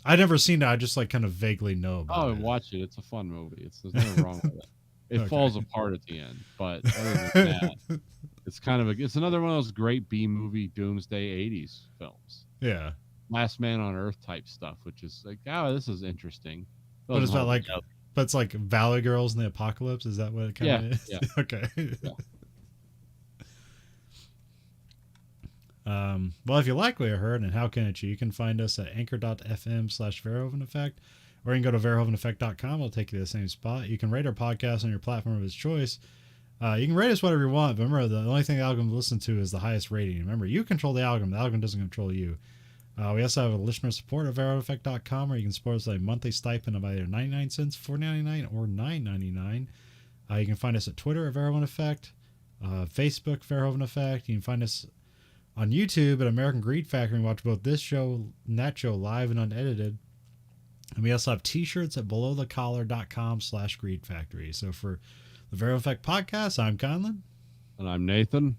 B: I've never seen it. I just like kind of vaguely know about it.
A: Watch it. It's a fun movie. There's nothing wrong with it. It
B: Okay.
A: falls apart at the end, but other than that, it's kind of it's another one of those great B movie doomsday 80s films.
B: Yeah.
A: Last Man on Earth type stuff, which is like, oh, this is interesting.
B: But it's about like, but it's like Valley Girls in the Apocalypse. Is that what it kind of is?
A: Yeah.
B: Okay.
A: Yeah.
B: Well, if you like what you heard and how can it you can find us at anchor.fm/Verhoeven Effect, or you can go to verhoeveneffect.com. It'll take you to the same spot. You can rate our podcast on your platform of his choice. You can rate us whatever you want, but remember, the only thing the algorithm listens to is the highest rating. Remember, you control the algorithm. The algorithm doesn't control you. We also have a listener support at verhoeveneffect.com, where you can support us with a monthly stipend of either 99 cents, $4.99, or $9.99. You can find us at Twitter at Verhoeven Effect, Facebook, Verhoeven Effect. You can find us on YouTube at American Greed Factory and watch both this show and that show live and unedited. And we also have t-shirts at belowthecollar.com/Greed Factory. So for the Verhoeven Effect podcast, I'm Conlon.
A: And I'm Nathan.